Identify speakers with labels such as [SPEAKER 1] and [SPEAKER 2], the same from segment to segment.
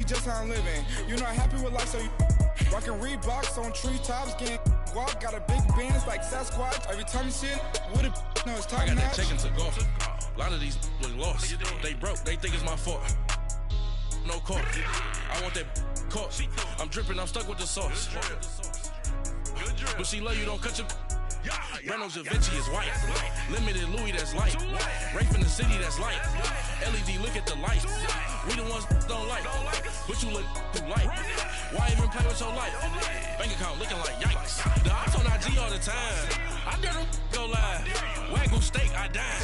[SPEAKER 1] just how I'm living. You're not happy with life, so you rockin' Reeboks on treetops, getting walk. Got a big bands like Sasquatch. Every time you see it, with it, no, it's top
[SPEAKER 2] I got
[SPEAKER 1] notch.
[SPEAKER 2] that check into golf. A lot of these look lost. They broke, they think it's my fault. No court. I want that court. I'm dripping, I'm stuck with the sauce. But she love you, don't cut your. Reynolds Da Vinci is white. Limited Louis, that's light. Rape in the city, that's light. LED, look at the light. We the ones don't like. But you look too light. Why even play with your life? Bank account looking like yikes. The ops on IG all the time. I dare them go live. Wagyu steak, I dine.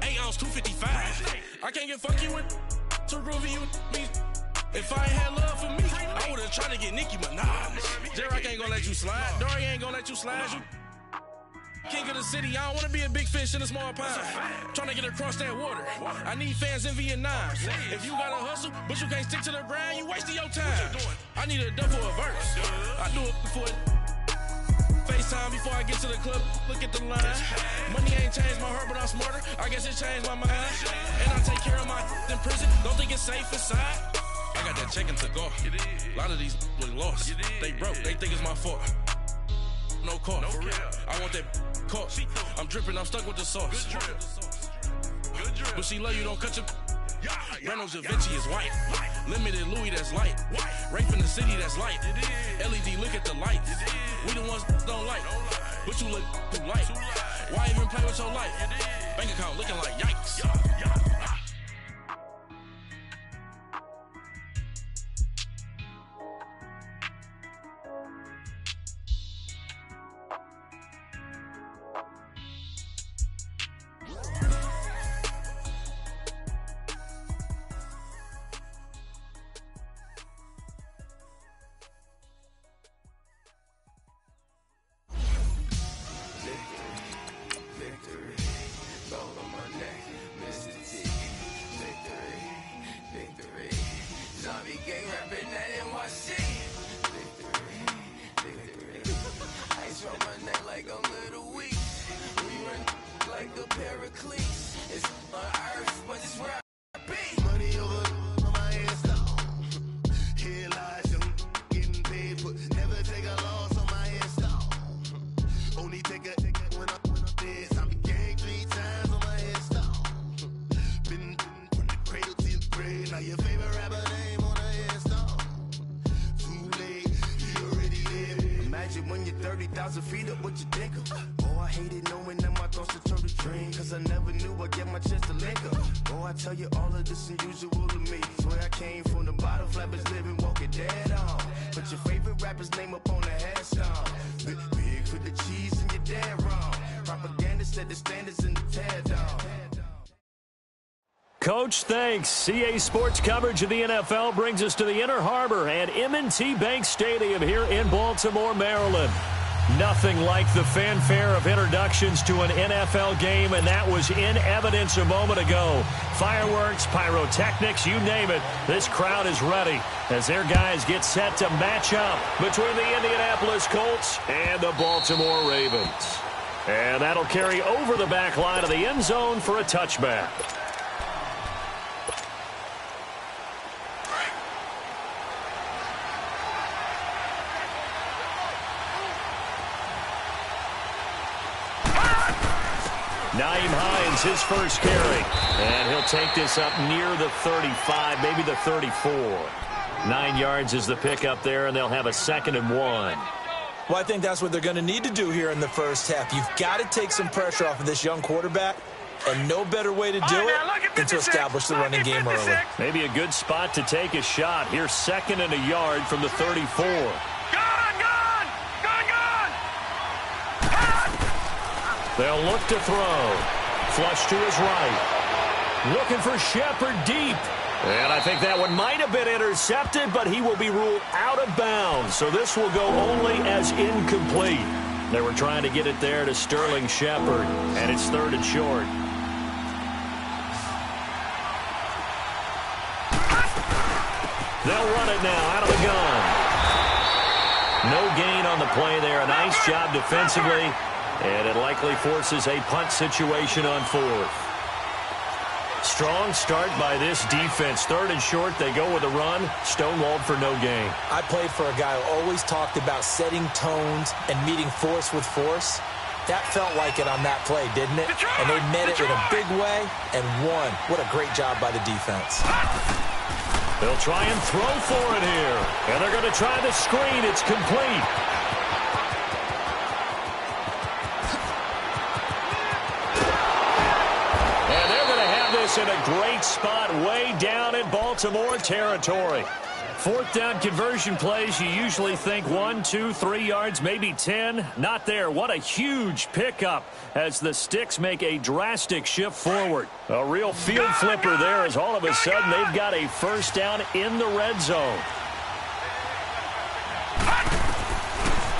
[SPEAKER 2] 8 ounce, 255. I can't get funky with too groovy you me. If I ain't had love for me, I would've tried to get Nicki Minaj. J-Rock ain't gonna let you slide. Dory ain't gonna let you slide. You king of the city, I don't wanna be a big fish in a small pond. Trying to get across that water. I need fans in Vietnam. If you gotta hustle, but you can't stick to the grind, you wasting your time. I need a double a verse. I do it for it. FaceTime before I get to the club, look at the line. Money ain't changed my heart, but I'm smarter. I guess it changed my mind. And I take care of my in prison. Don't think it's safe inside. I got that check into golf. A lot of these look lost. They broke, they think it's my fault. No court. I want that court. I'm dripping, I'm stuck with the sauce. But she love you, don't cut your. Reynolds Da Vinci is white. Limited Louis, that's light. Rape in the city, that's light. LED, look at the lights. We the ones don't like. But you look too light. Why even play with your life? Bank account looking like yikes.
[SPEAKER 3] Coach, thanks. CA Sports coverage of the NFL brings us to the Inner Harbor at M&T Bank Stadium here in Baltimore, Maryland. Nothing like the fanfare of introductions to an NFL game, and that was in evidence a moment ago. Fireworks, pyrotechnics, you name it. This crowd is ready as their guys get set to match up between the Indianapolis Colts and the Baltimore Ravens. And that'll carry over the back line of the end zone for a touchback. Nyheim Hines, his first carry. And he'll take this up near the 35, maybe the 34. 9 yards is the pickup there, and they'll have a 2nd and 1.
[SPEAKER 4] Well, I think that's what they're going to need to do here in the first half. You've got to take some pressure off of this young quarterback, and no better way to do it than to establish the running game early.
[SPEAKER 3] Maybe a good spot to take a shot. Here's 2nd and a yard from the 34. They'll look to throw. Flush to his right. Looking for Shepard deep. And I think that one might have been intercepted, but he will be ruled out of bounds. So this will go only as incomplete. They were trying to get it there to Sterling Shepard, and it's 3rd and short. They'll run it now out of the gun. No gain on the play there. A nice job defensively. And it likely forces a punt situation on 4th. Strong start by this defense. 3rd and short, they go with a run. Stonewalled for no gain.
[SPEAKER 4] I played for a guy who always talked about setting tones and meeting force with force. That felt like it on that play, didn't it? And they met it in a big way and won. What a great job by the defense.
[SPEAKER 3] They'll try and throw for it here. And they're going to try the screen. It's complete. And they're going to have this in a great spot way down in Baltimore territory. 4th down conversion plays, you usually think 1, 2, 3 yards, maybe 10. Not there. What a huge pickup as the Sticks make a drastic shift forward. A real field flipper there as all of a sudden they've got a 1st down in the red zone.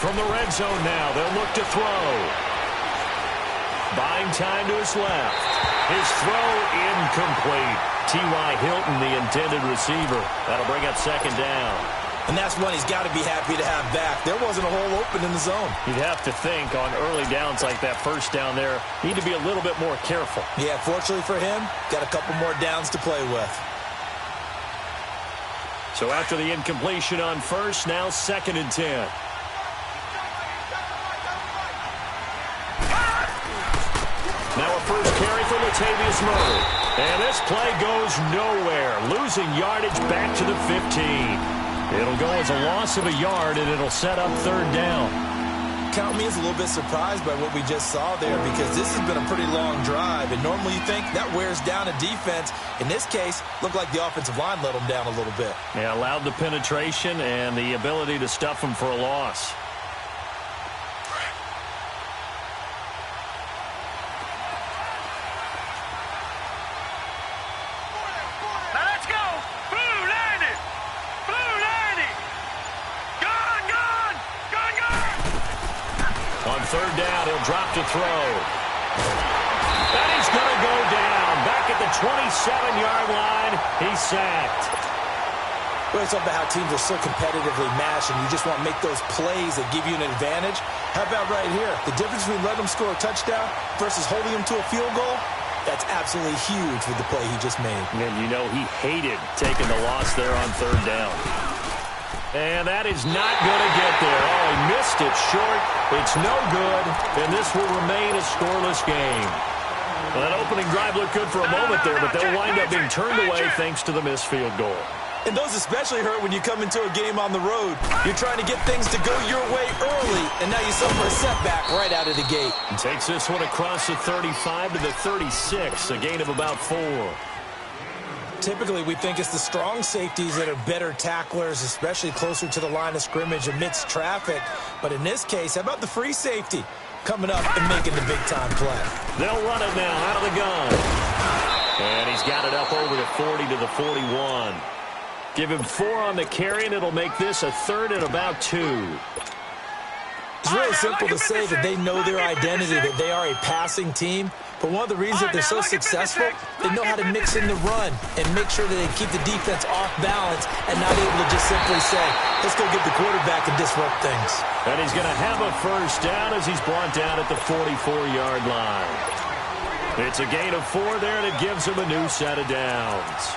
[SPEAKER 3] From the red zone now, they'll look to throw. Buying time to his left. His throw incomplete. T.Y. Hilton, the intended receiver. That'll bring up 2nd down.
[SPEAKER 4] And that's one he's got to be happy to have back. There wasn't a hole open in the zone.
[SPEAKER 3] You'd have to think on early downs like that 1st down there, need to be a little bit more careful.
[SPEAKER 4] Yeah, fortunately for him, got a couple more downs to play with.
[SPEAKER 3] So after the incompletion on 1st, now 2nd and 10. Now a 1st carry for Latavius Murray. And this play goes nowhere. Losing yardage back to the 15. It'll go as a loss of a yard, and it'll set up 3rd down.
[SPEAKER 4] Count me as a little bit surprised by what we just saw there, because this has been a pretty long drive, and normally you think that wears down a defense. In this case, looked like the offensive line let them down a little bit.
[SPEAKER 3] Yeah, allowed the penetration and the ability to stuff them for a loss. On 3rd down, he'll drop to throw. And he's going to go down. Back at the 27-yard line, he's sacked.
[SPEAKER 4] Well, it's about how teams are so competitively matched, and you just want to make those plays that give you an advantage. How about right here? The difference between letting them score a touchdown versus holding them to a field goal, that's absolutely huge with the play he just made.
[SPEAKER 3] And you know he hated taking the loss there on 3rd down. And that is not going to get there. Oh, he missed it short. It's no good, and this will remain a scoreless game. Well, that opening drive looked good for a moment there, but they'll wind up being turned away thanks to the missed field goal.
[SPEAKER 4] And those especially hurt when you come into a game on the road. You're trying to get things to go your way early, and now you suffer a setback right out of the gate.
[SPEAKER 3] And takes this one across the 35 to the 36, a gain of about 4.
[SPEAKER 4] Typically, we think it's the strong safeties that are better tacklers, especially closer to the line of scrimmage amidst traffic. But in this case, how about the free safety coming up and making the big-time play?
[SPEAKER 3] They'll run it now out of the gun. And he's got it up over the 40 to the 41. Give him 4 on the carry, and it'll make this a 3rd and about 2.
[SPEAKER 4] It's really simple to say that they know their identity, that they are a passing team. But one of the reasons that they're so successful, they know how to mix in the run and make sure that they keep the defense off balance and not able to just simply say, let's go get the quarterback and disrupt things.
[SPEAKER 3] And he's going to have a 1st down as he's brought down at the 44-yard line. It's a gain of 4 there, and it gives him a new set of downs.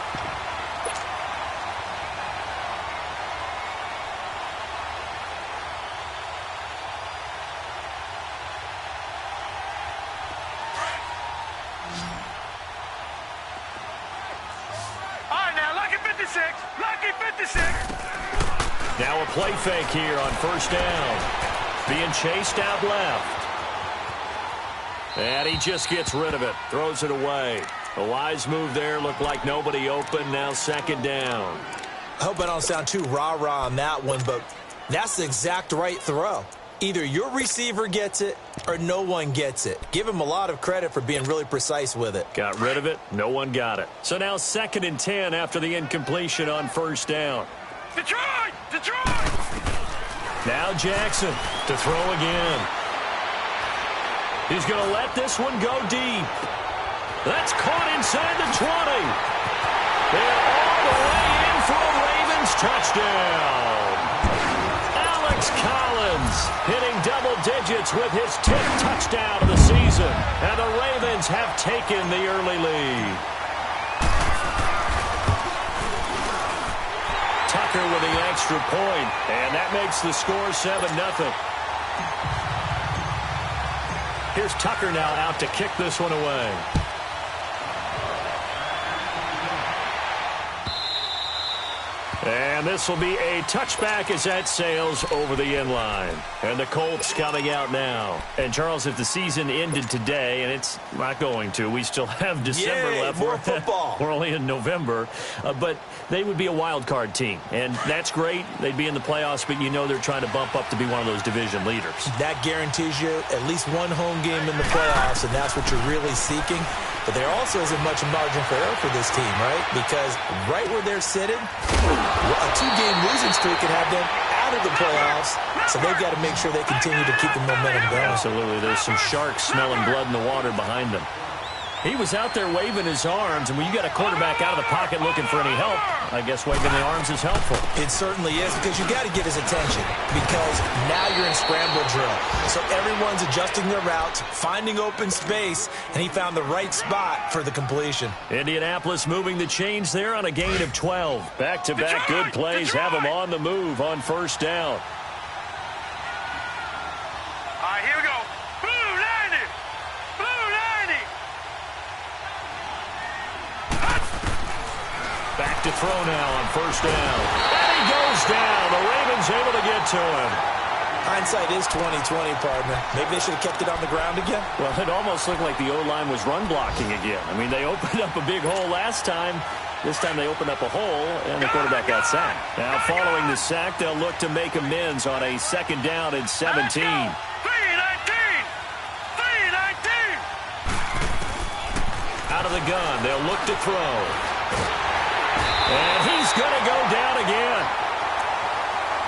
[SPEAKER 3] Now a play fake here on 1st down. Being chased out left. And he just gets rid of it. Throws it away. A wise move there. Looked like nobody open. Now 2nd down.
[SPEAKER 4] I hope I don't sound too rah-rah on that one, but that's the exact right throw. Either your receiver gets it or no one gets it. Give him a lot of credit for being really precise with it.
[SPEAKER 3] Got rid of it. No one got it. So now 2nd and 10 after the incompletion on 1st down.
[SPEAKER 2] Detroit!
[SPEAKER 3] Now Jackson to throw again. He's going to let this one go deep. That's caught inside the 20. And all the way in for a Ravens touchdown. Alex Collins hitting double digits with his 10th touchdown of the season. And the Ravens have taken the early lead. Tucker with the extra point, and that makes the score 7-0. Here's Tucker now out to kick this one away. And this will be a touchback as that sails over the end line. And the Colts coming out now. And, Charles, if the season ended today, and it's not going to, we still have December left.
[SPEAKER 4] More football.
[SPEAKER 3] We're only in November. But they would be a wild card team. And that's great. They'd be in the playoffs, but you know they're trying to bump up to be one of those division leaders.
[SPEAKER 4] That guarantees you at least one home game in the playoffs, and that's what you're really seeking. But there also isn't much margin for error for this team, right? Because right where they're sitting, a 2-game losing streak could have them out of the playoffs, so they've got to make sure they continue to keep the momentum going.
[SPEAKER 3] Absolutely. There's some sharks smelling blood in the water behind them. He was out there waving his arms, and when you got a quarterback out of the pocket looking for any help, I guess waving the arms is helpful.
[SPEAKER 4] It certainly is, because you got to get his attention, because now you're in scramble drill. So everyone's adjusting their routes, finding open space, and he found the right spot for the completion.
[SPEAKER 3] Indianapolis moving the chains there on a gain of 12. Back-to-back good plays have them on the move on first down.
[SPEAKER 5] All right, here we go. Blue 90! Blue 90!
[SPEAKER 3] Back to throw now on first down. And he goes down. The Ravens able to get to him.
[SPEAKER 4] Hindsight is 20/20, partner. Maybe they should have kept it on the ground again.
[SPEAKER 3] Well, it almost looked like the O-line was run blocking again. I mean, they opened up a big hole last time. This time they opened up a hole, and the quarterback got sacked. Now, following the sack, they'll look to make amends on a second down and 17.
[SPEAKER 5] 319! 319!
[SPEAKER 3] Out of the gun, they'll look to throw. And he's going to go down again.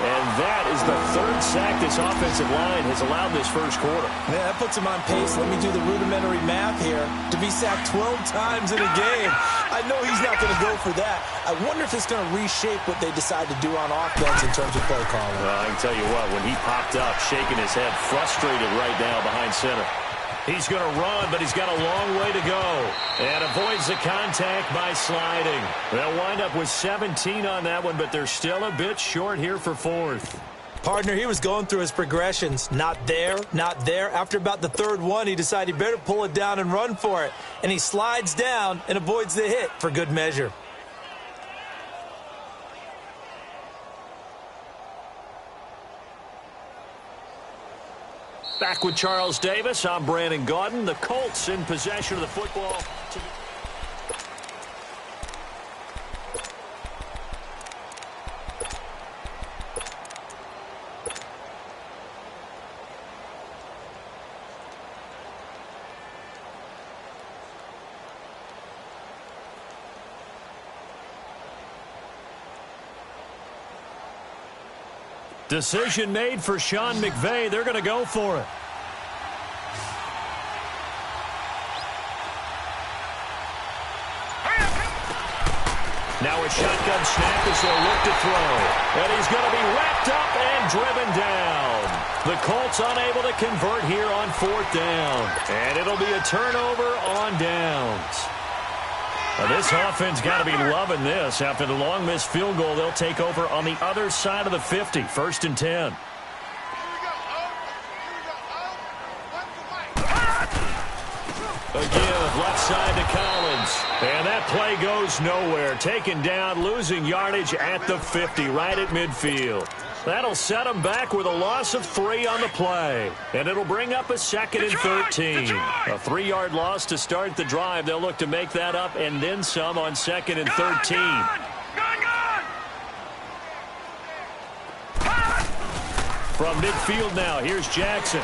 [SPEAKER 3] And that is the third sack this offensive line has allowed this first quarter.
[SPEAKER 4] Yeah, that puts him on pace. Let me do the rudimentary math here. To be sacked 12 times in a game. I know he's not going to go for that. I wonder if it's going to reshape what they decide to do on offense in terms of play calling.
[SPEAKER 3] Well, I can tell you what, when he popped up, shaking his head, frustrated right now behind center. He's going to run, but he's got a long way to go. And avoids the contact by sliding. They'll wind up with 17 on that one, but they're still a bit short here for fourth.
[SPEAKER 4] Partner, he was going through his progressions. Not there, not there. After about the third one, he decided he better pull it down and run for it. And he slides down and avoids the hit for good measure.
[SPEAKER 3] Back with Charles Davis, I'm Brandon Gaudin. The Colts in possession of the football. Decision made for Sean McVay. They're going to go for it. Now a shotgun snap as they'll look to throw. And he's going to be wrapped up and driven down. The Colts unable to convert here on fourth down. And it'll be a turnover on downs. Now this offense got to be loving this. After the long missed field goal, they'll take over on the other side of the 50. First and 10. Again, left side to Collins. And that play goes nowhere. Taken down, losing yardage at the 50, right at midfield. That'll set them back with a loss of 3 on the play. And it'll bring up a second and 13. A 3-yard loss to start the drive. They'll look to make that up and then some on second and 13. From midfield now, here's Jackson.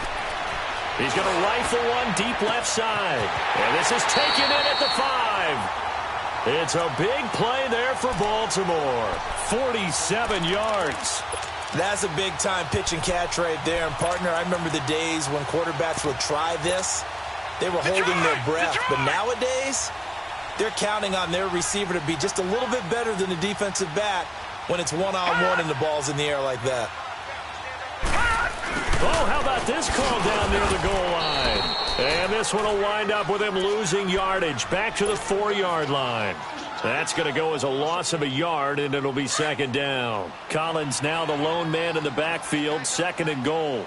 [SPEAKER 3] He's going to rifle one deep left side. And this is taken in at the 5. It's a big play there for Baltimore. 47 yards.
[SPEAKER 4] That's a big-time pitch and catch right there. And, partner, I remember the days when quarterbacks would try this. They were holding their breath. But nowadays, they're counting on their receiver to be just a little bit better than the defensive back when it's one-on-one and the ball's in the air like that.
[SPEAKER 3] Oh, how about this call down near the goal line? And this one will wind up with him losing yardage back to the 4-yard line. That's going to go as a loss of a yard, and it'll be second down. Collins now the lone man in the backfield, second and goal.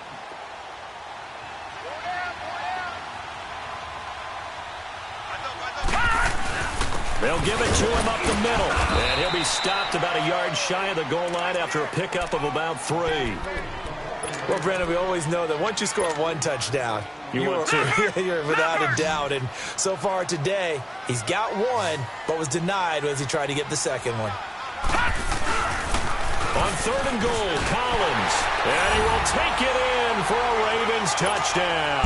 [SPEAKER 3] They'll give it to him up the middle, and he'll be stopped about a yard shy of the goal line after a pickup of about 3.
[SPEAKER 4] Well, Brandon, we always know that once you score one touchdown, you're without a doubt. And so far today, he's got one, but was denied as he tried to get the second one.
[SPEAKER 3] On third and goal, Collins, and he will take it in for a Ravens touchdown.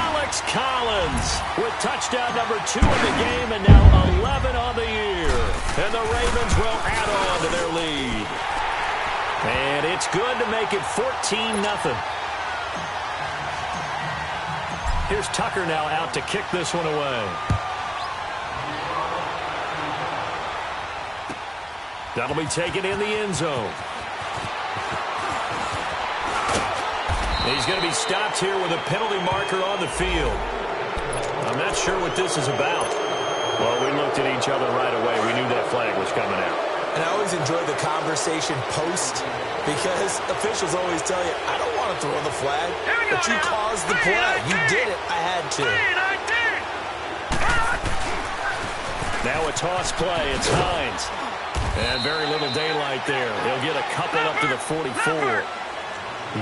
[SPEAKER 3] Alex Collins with touchdown number 2 in the game, and now 11 on the year. And the Ravens will add on to their lead. And it's good to make it 14-0. Here's Tucker now out to kick this one away. That'll be taken in the end zone. He's going to be stopped here with a penalty marker on the field. I'm not sure what this is about. Well, we looked at each other right away. We knew that flag was coming out.
[SPEAKER 4] And I always enjoy the conversation post because officials always tell you, I don't want to throw the flag, but you caused the play. You did it. I had to.
[SPEAKER 3] Now a toss play. It's Hines. And very little daylight there. He'll get a couple up to the 44.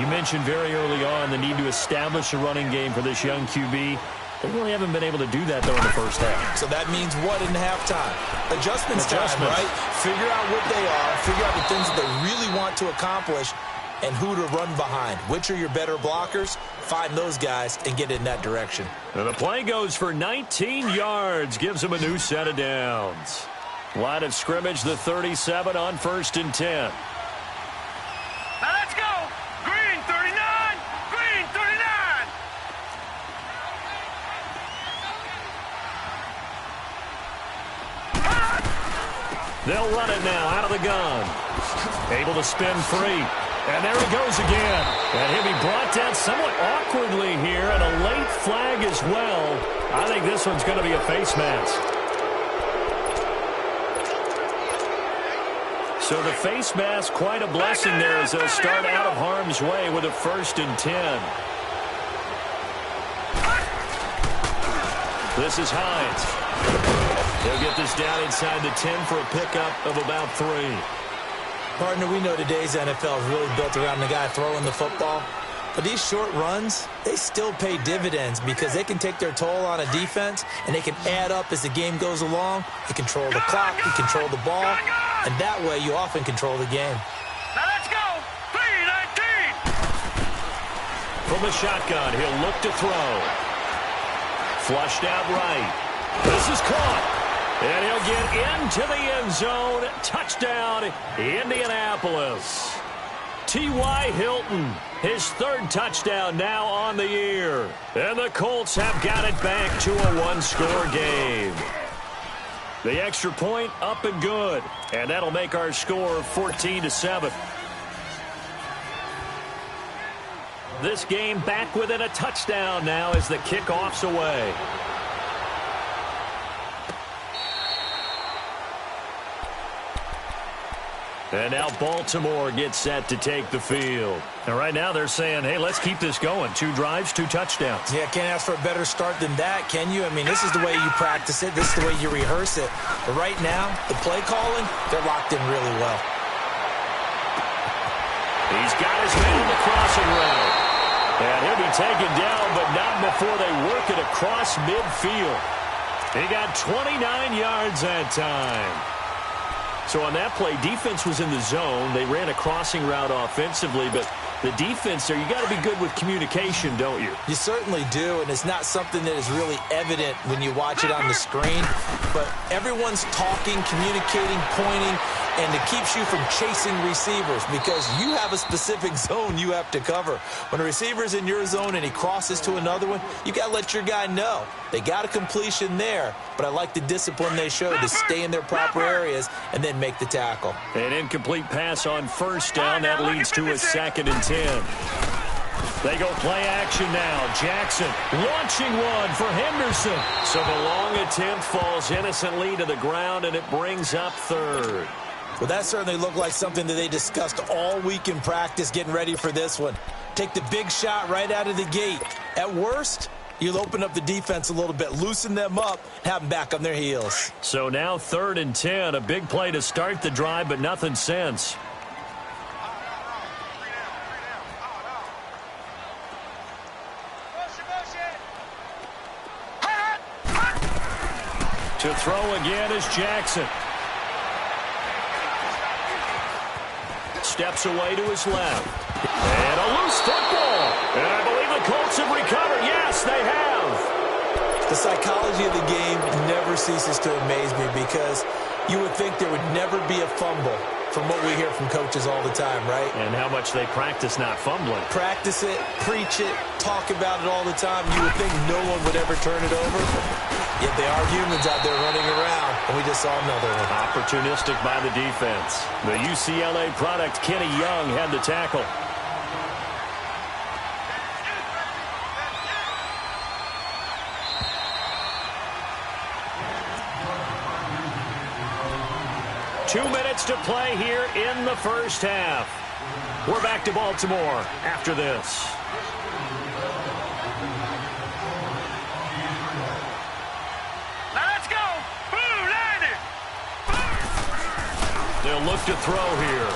[SPEAKER 3] You mentioned very early on the need to establish a running game for this young QB. They really haven't been able to do that, though, in the first half.
[SPEAKER 4] So that means what in halftime? Adjustments time, right? Figure out what they are. Figure out the things that they really want to accomplish and who to run behind. Which are your better blockers? Find those guys and get in that direction.
[SPEAKER 3] And the play goes for 19 yards. Gives them a new set of downs. Line of scrimmage, the 37 on 1st and 10.
[SPEAKER 5] Now let's go. Green 39. Green 39.
[SPEAKER 3] They'll run it now out of the gun. Able to spin free. And there he goes again. And he'll be brought down somewhat awkwardly here, and a late flag as well. I think this one's going to be a face mask. So the face mask, quite a blessing there as they'll start out of harm's way with a 1st and 10. This is Hines. He'll get this down inside the 10 for a pickup of about 3.
[SPEAKER 4] Partner, we know today's NFL is really built around the guy throwing the football. But these short runs, they still pay dividends because they can take their toll on a defense, and they can add up as the game goes along. You control the clock, you control the ball, and that way you often control the game.
[SPEAKER 5] Now let's go. 3-19.
[SPEAKER 3] From the shotgun, he'll look to throw. Flushed out right. This is caught. And he'll get into the end zone. Touchdown, Indianapolis. T.Y. Hilton, his 3rd touchdown now on the year. And the Colts have got it back to a 1-score game. The extra point up and good. And that'll make our score 14-7. This game back within a touchdown now as the kickoff's away. And now Baltimore gets set to take the field. And right now they're saying, hey, let's keep this going. 2 drives, 2 touchdowns.
[SPEAKER 4] Yeah, can't ask for a better start than that, can you? I mean, this is the way you practice it. This is the way you rehearse it. But right now, the play calling, they're locked in really well.
[SPEAKER 3] He's got his man in the crossing route. And he'll be taken down, but not before they work it across midfield. He got 29 yards that time. So on that play, defense was in the zone. They ran a crossing route offensively, but the defense there, you got to be good with communication, don't you?
[SPEAKER 4] You certainly do, and it's not something that is really evident when you watch it on the screen. But everyone's talking, communicating, pointing, and it keeps you from chasing receivers because you have a specific zone you have to cover. When a receiver's in your zone and he crosses to another one, you got to let your guy know. They got a completion there, but I like the discipline they show to stay in their proper areas and then make the tackle.
[SPEAKER 3] An incomplete pass on 1st down. That leads to a 2nd and 10. They go play action now. Jackson launching one for Henderson. So the long attempt falls innocently to the ground, and it brings up third.
[SPEAKER 4] Well, that certainly looked like something that they discussed all week in practice getting ready for this one. Take the big shot right out of the gate. At worst, you'll open up the defense a little bit, loosen them up, have them back on their heels.
[SPEAKER 3] So now 3rd and 10, a big play to start the drive, but nothing since. To throw again is Jackson. Steps away to his left. And a loose football. And I believe the Colts have recovered. Yes, they have.
[SPEAKER 4] The psychology of the game never ceases to amaze me because you would think there would never be a fumble from what we hear from coaches all the time, right?
[SPEAKER 3] And how much they practice not fumbling.
[SPEAKER 4] Practice it, preach it, talk about it all the time. You would think no one would ever turn it over. Yet they are humans out there running around, and we just saw another one.
[SPEAKER 3] Opportunistic by the defense. The UCLA product, Kenny Young, had the tackle. Two minutes to play here in the first half. We're back to Baltimore after this. They'll look to throw here.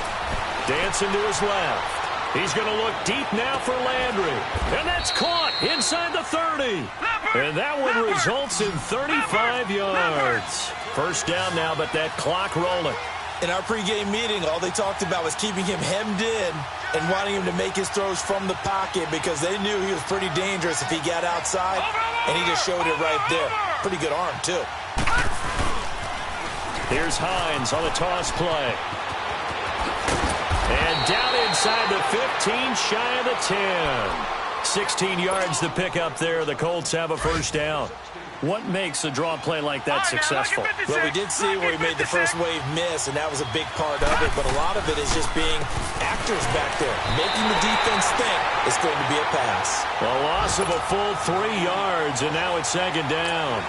[SPEAKER 3] Dancing to his left. He's going to look deep now for Landry. And that's caught inside the 30. And that one results in 35 yards. First down now, but that clock rolling.
[SPEAKER 4] In our pregame meeting, all they talked about was keeping him hemmed in and wanting him to make his throws from the pocket because they knew he was pretty dangerous if he got outside, and he just showed it right there. Pretty good arm, too.
[SPEAKER 3] Here's Hines on the toss play. And down inside the 15, shy of the 10. 16 yards to pick up there. The Colts have a first down. What makes a draw play like that successful?
[SPEAKER 4] Well, we did see where he made the first wave miss, and that was a big part of it. But a lot of it is just being actors back there, making the defense think it's going to be a pass.
[SPEAKER 3] A loss of a full 3 yards, and now it's second down.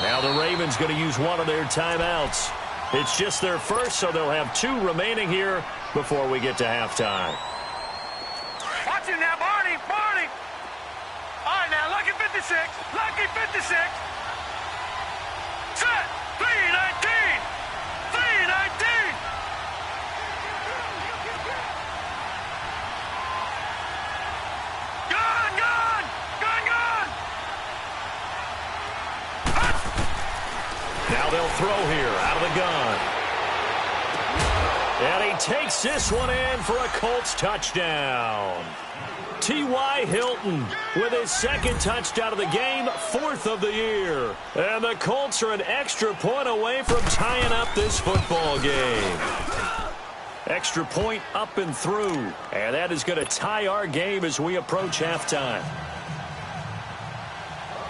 [SPEAKER 3] Now the Ravens going to use one of their timeouts. It's just their first, so they'll have 2 remaining here before we get to halftime.
[SPEAKER 5] Watch him now, Barney, Barney. All right, now, lucky 56, lucky 56. Set, 319, 319. Gun, gun, gun, gun.
[SPEAKER 3] Now they'll throw here out of the gun. And he takes this one in for a Colts touchdown. T.Y. Hilton with his second touchdown of the game, 4th of the year. And the Colts are an extra point away from tying up this football game. Extra point up and through. And that is going to tie our game as we approach halftime.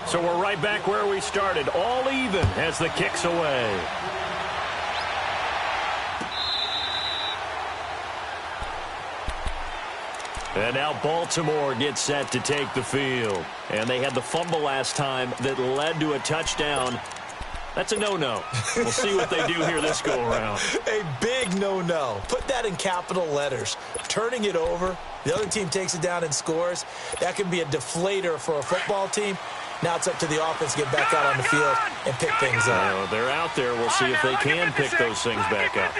[SPEAKER 3] So we're right back where we started, all even as the kick's away. And now Baltimore gets set to take the field. And they had the fumble last time that led to a touchdown. That's a no-no. We'll see what they do here this go-around.
[SPEAKER 4] A big no-no. Put that in capital letters. Turning it over, the other team takes it down and scores. That can be a deflator for a football team. Now it's up to the offense to get back out on the field and pick things up.
[SPEAKER 3] They're out there. We'll see if they can pick those things back up.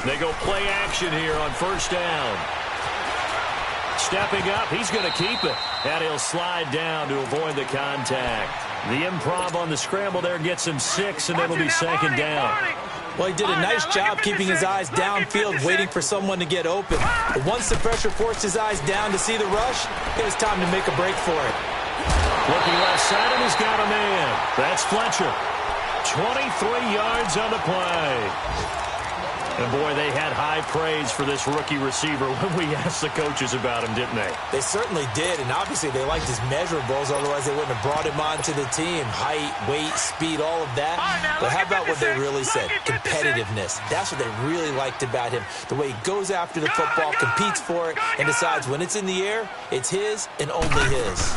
[SPEAKER 3] They go play action here on first down. Stepping up, he's going to keep it. And he'll slide down to avoid the contact. The improv on the scramble there gets him 6, and it'll be second down.
[SPEAKER 4] Well, he did a nice job keeping his eyes downfield, waiting for someone to get open. But once the pressure forced his eyes down to see the rush, it was time to make a break for it.
[SPEAKER 3] Looking left side, and he's got a man. That's Fletcher. 23 yards on the play. And, boy, they had high praise for this rookie receiver when we asked the coaches about him, didn't they?
[SPEAKER 4] They certainly did, and obviously they liked his measurables. Otherwise, they wouldn't have brought him onto the team. Height, weight, speed, all of that. But how about what they really said? Competitive. competitiveness. That's what they really liked about him. The way he goes after the football, competes for it, and decides when it's in the air, it's his and only his.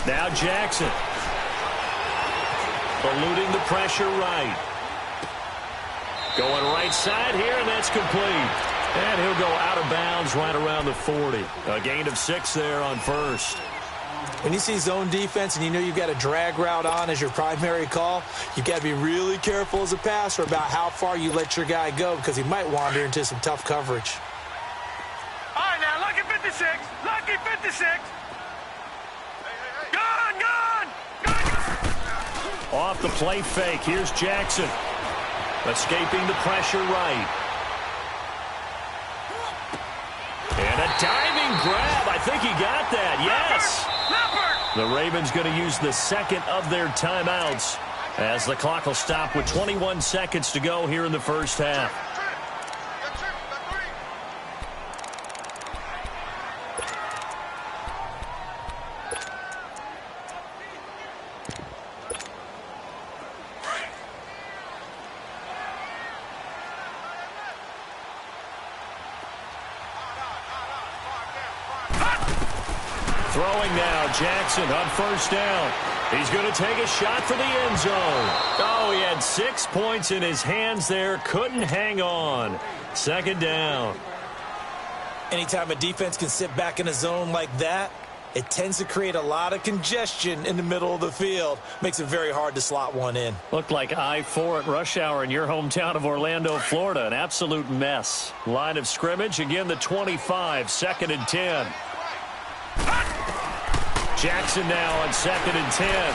[SPEAKER 3] Now Jackson. Eluding the pressure right. Going right side here, and that's complete. And he'll go out of bounds right around the 40. A gain of 6 there on first.
[SPEAKER 4] When you see zone defense and you know you've got a drag route on as your primary call, you've got to be really careful as a passer about how far you let your guy go because he might wander into some tough coverage.
[SPEAKER 5] All right, now, lucky 56. Lucky 56. Gone.
[SPEAKER 3] Off the play fake. Here's Jackson. Escaping the pressure right. And a diving grab. I think he got that. Yes. The Ravens going to use the second of their timeouts as the clock will stop with 21 seconds to go here in the first half. Throwing now, Jackson on first down. He's going to take a shot for the end zone. Oh, he had 6 points in his hands there. Couldn't hang on. Second down.
[SPEAKER 4] Anytime a defense can sit back in a zone like that, it tends to create a lot of congestion in the middle of the field. Makes it very hard to slot one in.
[SPEAKER 3] Looked like I-4 at rush hour in your hometown of Orlando, Florida. An absolute mess. Line of scrimmage, again the 25, second and 10. Jackson now on second and 10.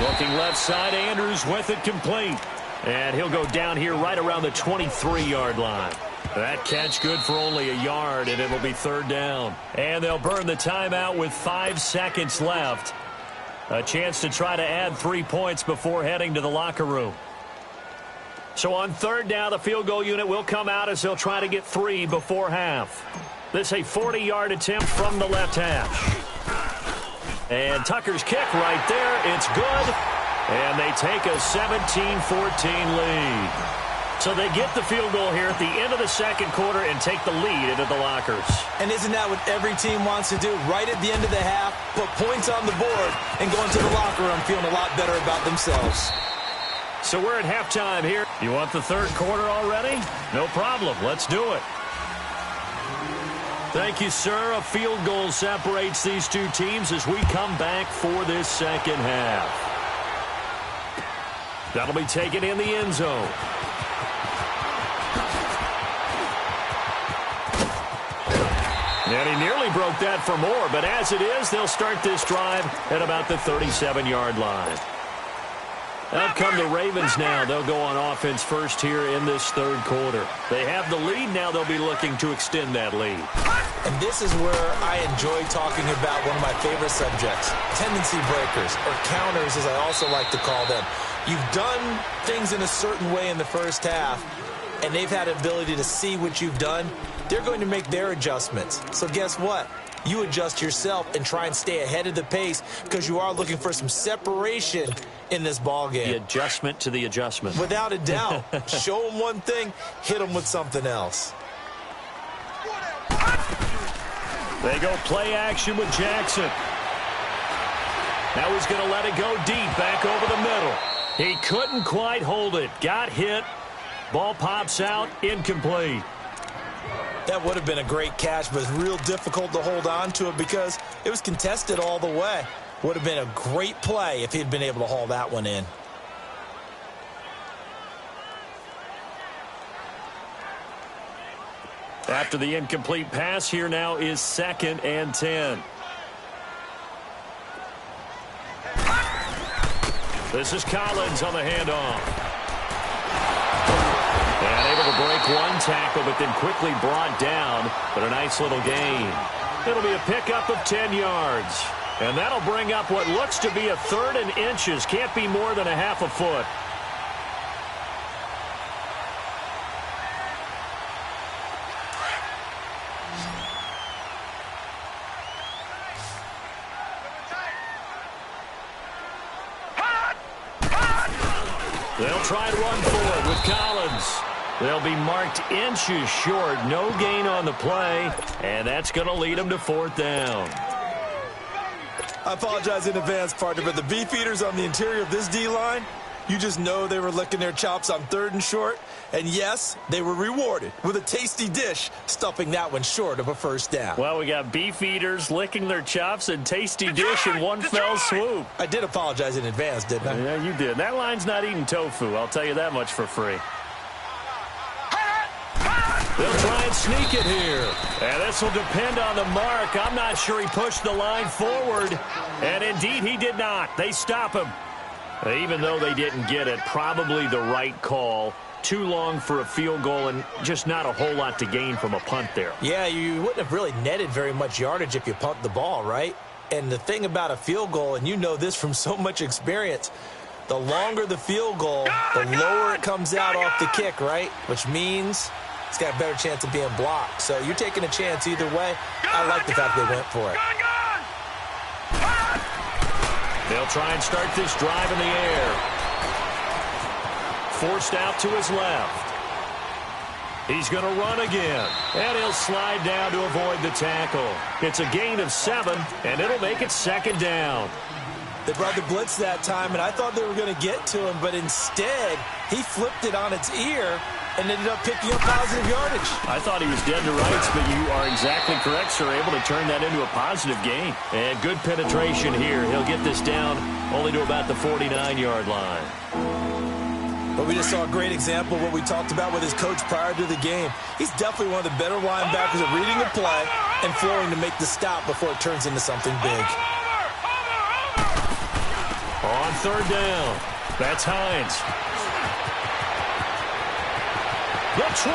[SPEAKER 3] Looking left side, Andrews with it complete. And he'll go down here right around the 23-yard line. That catch good for only a yard, and it'll be third down. And they'll burn the timeout with 5 seconds left. A chance to try to add 3 points before heading to the locker room. So on third down, the field goal unit will come out as they'll try to get 3 before half. This a 40-yard attempt from the left hash. And Tucker's kick right there. It's good. And they take a 17-14 lead. So they get the field goal here at the end of the second quarter and take the lead into the lockers.
[SPEAKER 4] And isn't that what every team wants to do? Right at the end of the half, put points on the board, and go into the locker room feeling a lot better about themselves.
[SPEAKER 3] So we're at halftime here. You want the third quarter already? No problem. Let's do it. Thank you, sir. A field goal separates these two teams as we come back for this second half. That'll be taken in the end zone. And he nearly broke that for more, but as it is, they'll start this drive at about the 37-yard line. Out come the Ravens now. They'll go on offense first here in this third quarter. They have the lead. Now they'll be looking to extend that lead.
[SPEAKER 4] And this is where I enjoy talking about one of my favorite subjects, tendency breakers, or counters as I also like to call them. You've done things in a certain way in the first half, and they've had the ability to see what you've done. They're going to make their adjustments. So guess what? You adjust yourself and try and stay ahead of the pace because you are looking for some separation in this ball game.
[SPEAKER 3] The adjustment to the adjustment.
[SPEAKER 4] Without a doubt. Show them one thing, hit them with something else.
[SPEAKER 3] They go play action with Jackson. Now he's going to let it go deep back over the middle. He couldn't quite hold it. Got hit. Ball pops out. Incomplete.
[SPEAKER 4] That would have been a great catch, but it's real difficult to hold on to it because it was contested all the way. Would have been a great play if he'd been able to haul that one in.
[SPEAKER 3] After the incomplete pass, here now is second and 10. This is Collins on the handoff. And able to break one tackle, but then quickly brought down. But a nice little gain. It'll be a pickup of 10 yards. And that'll bring up what looks to be a third and inches. Can't be more than a half a foot. They'll try and run for it with Collins. They'll be marked inches short. No gain on the play, and that's going to lead them to 4th down.
[SPEAKER 4] I apologize in advance, partner, but the beefeaters on the interior of this D-line, you just know they were licking their chops on 3rd and short. And, yes, they were rewarded with a tasty dish, stuffing that one short of a 1st down.
[SPEAKER 3] Well, we got beefeaters licking their chops and tasty dish in one fell swoop.
[SPEAKER 4] I did apologize in advance, didn't I?
[SPEAKER 3] Yeah, you did. That line's not eating tofu. I'll tell you that much for free. They'll try and sneak it here. And this will depend on the mark. I'm not sure he pushed the line forward. And, indeed, he did not. They stop him. Even though they didn't get it, probably the right call. Too long for a field goal and just not a whole lot to gain from a punt there.
[SPEAKER 4] Yeah, you wouldn't have really netted very much yardage if you pumped the ball, right? And the thing about a field goal, and you know this from so much experience, the longer the field goal, the lower it comes out off the kick, right? Which means it's got a better chance of being blocked. So you're taking a chance either way. I like the fact they went for it.
[SPEAKER 3] They'll try and start this drive in the air. Forced out to his left. He's going to run again. And he'll slide down to avoid the tackle. It's a gain of 7, and it'll make it 2nd down.
[SPEAKER 4] They brought the blitz that time, and I thought they were going to get to him, but instead he flipped it on its ear and ended up picking up positive yardage.
[SPEAKER 3] I thought he was dead to rights, but you are exactly correct, sir. Able to turn that into a positive gain. And good penetration here. He'll get this down only to about the 49-yard line.
[SPEAKER 4] But we just saw a great example of what we talked about with his coach prior to the game. He's definitely one of the better linebackers at reading the play and flowing to make the stop before it turns into something big.
[SPEAKER 3] On 3rd down, that's Hines. The 20.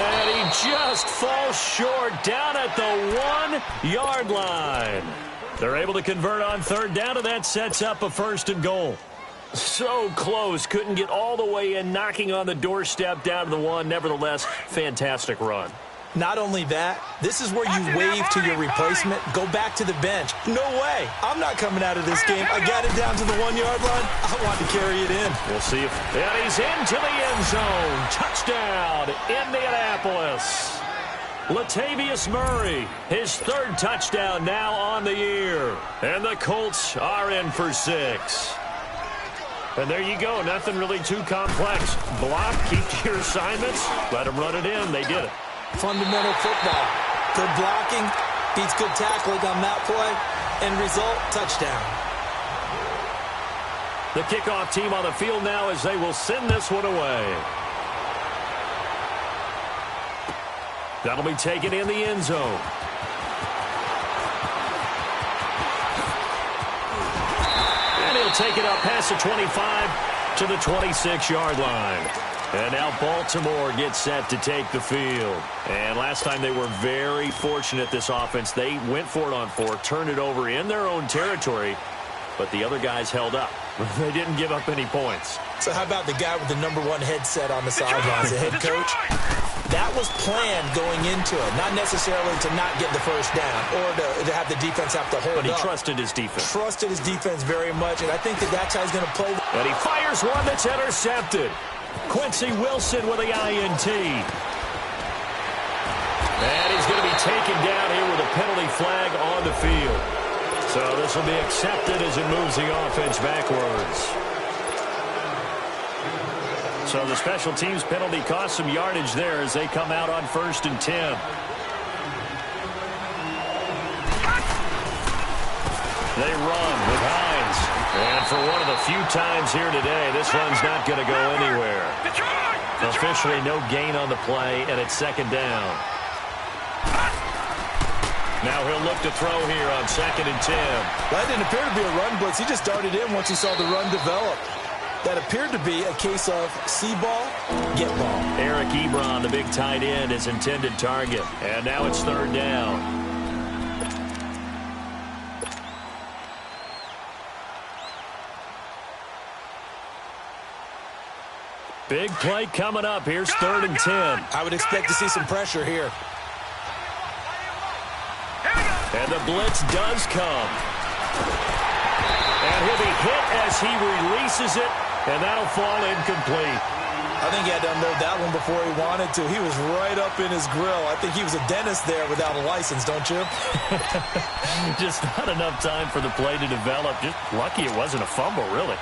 [SPEAKER 3] And he just falls short down at the 1-yard line. They're able to convert on 3rd down, and that sets up a 1st and goal. So close, couldn't get all the way in, knocking on the doorstep down to the 1. Nevertheless, fantastic run.
[SPEAKER 4] Not only that, this is where you wave to your replacement, go back to the bench. No way. I'm not coming out of this game. I got it down to the 1-yard line. I want to carry it in.
[SPEAKER 3] We'll see if... And he's into the end zone. Touchdown, Indianapolis. Latavius Murray, his 3rd touchdown now on the year. And the Colts are in for 6. And there you go. Nothing really too complex. Block, keep to your assignments, let them run it in. They did it.
[SPEAKER 4] Fundamental football. Good blocking, beats good tackling on that play, and result, touchdown.
[SPEAKER 3] The kickoff team on the field now as they will send this one away. That'll be taken in the end zone. And he'll take it up past the 25 to the 26-yard line. And now Baltimore gets set to take the field. And last time they were very fortunate, this offense. They went for it on 4, turned it over in their own territory, but the other guys held up. They didn't give up any points.
[SPEAKER 4] So how about the guy with the #1 headset on the sidelines, the head coach? That was planned going into it, not necessarily to not get the 1st down or to have the defense have to hold up.
[SPEAKER 3] But he trusted his defense.
[SPEAKER 4] Trusted his defense very much, and I think that's how he's going to play.
[SPEAKER 3] And he fires one that's intercepted. Quincy Wilson with the INT. And he's going to be taken down here with a penalty flag on the field. So this will be accepted as it moves the offense backwards. So the special teams penalty cost some yardage there as they come out on 1st and 10. They run with Hines. And for one of the few times here today, this run's not going to go anywhere. Officially no gain on the play, and it's 2nd down. Now he'll look to throw here on 2nd and 10.
[SPEAKER 4] That didn't appear to be a run blitz. He just darted in once he saw the run develop. That appeared to be a case of see ball, get ball.
[SPEAKER 3] Eric Ebron, the big tight end, his intended target. And now it's 3rd down. Big play coming up. Here's 3rd and 10.
[SPEAKER 4] I would expect to see some pressure here.
[SPEAKER 3] And the blitz does come. And And he'll be hit as he releases it, and that'll fall incomplete.
[SPEAKER 4] I think he had to unload that one before he wanted to. He was right up in his grill. I think he was a dentist there without a license, don't you?
[SPEAKER 3] Just not enough time for the play to develop. Just lucky it wasn't a fumble, really.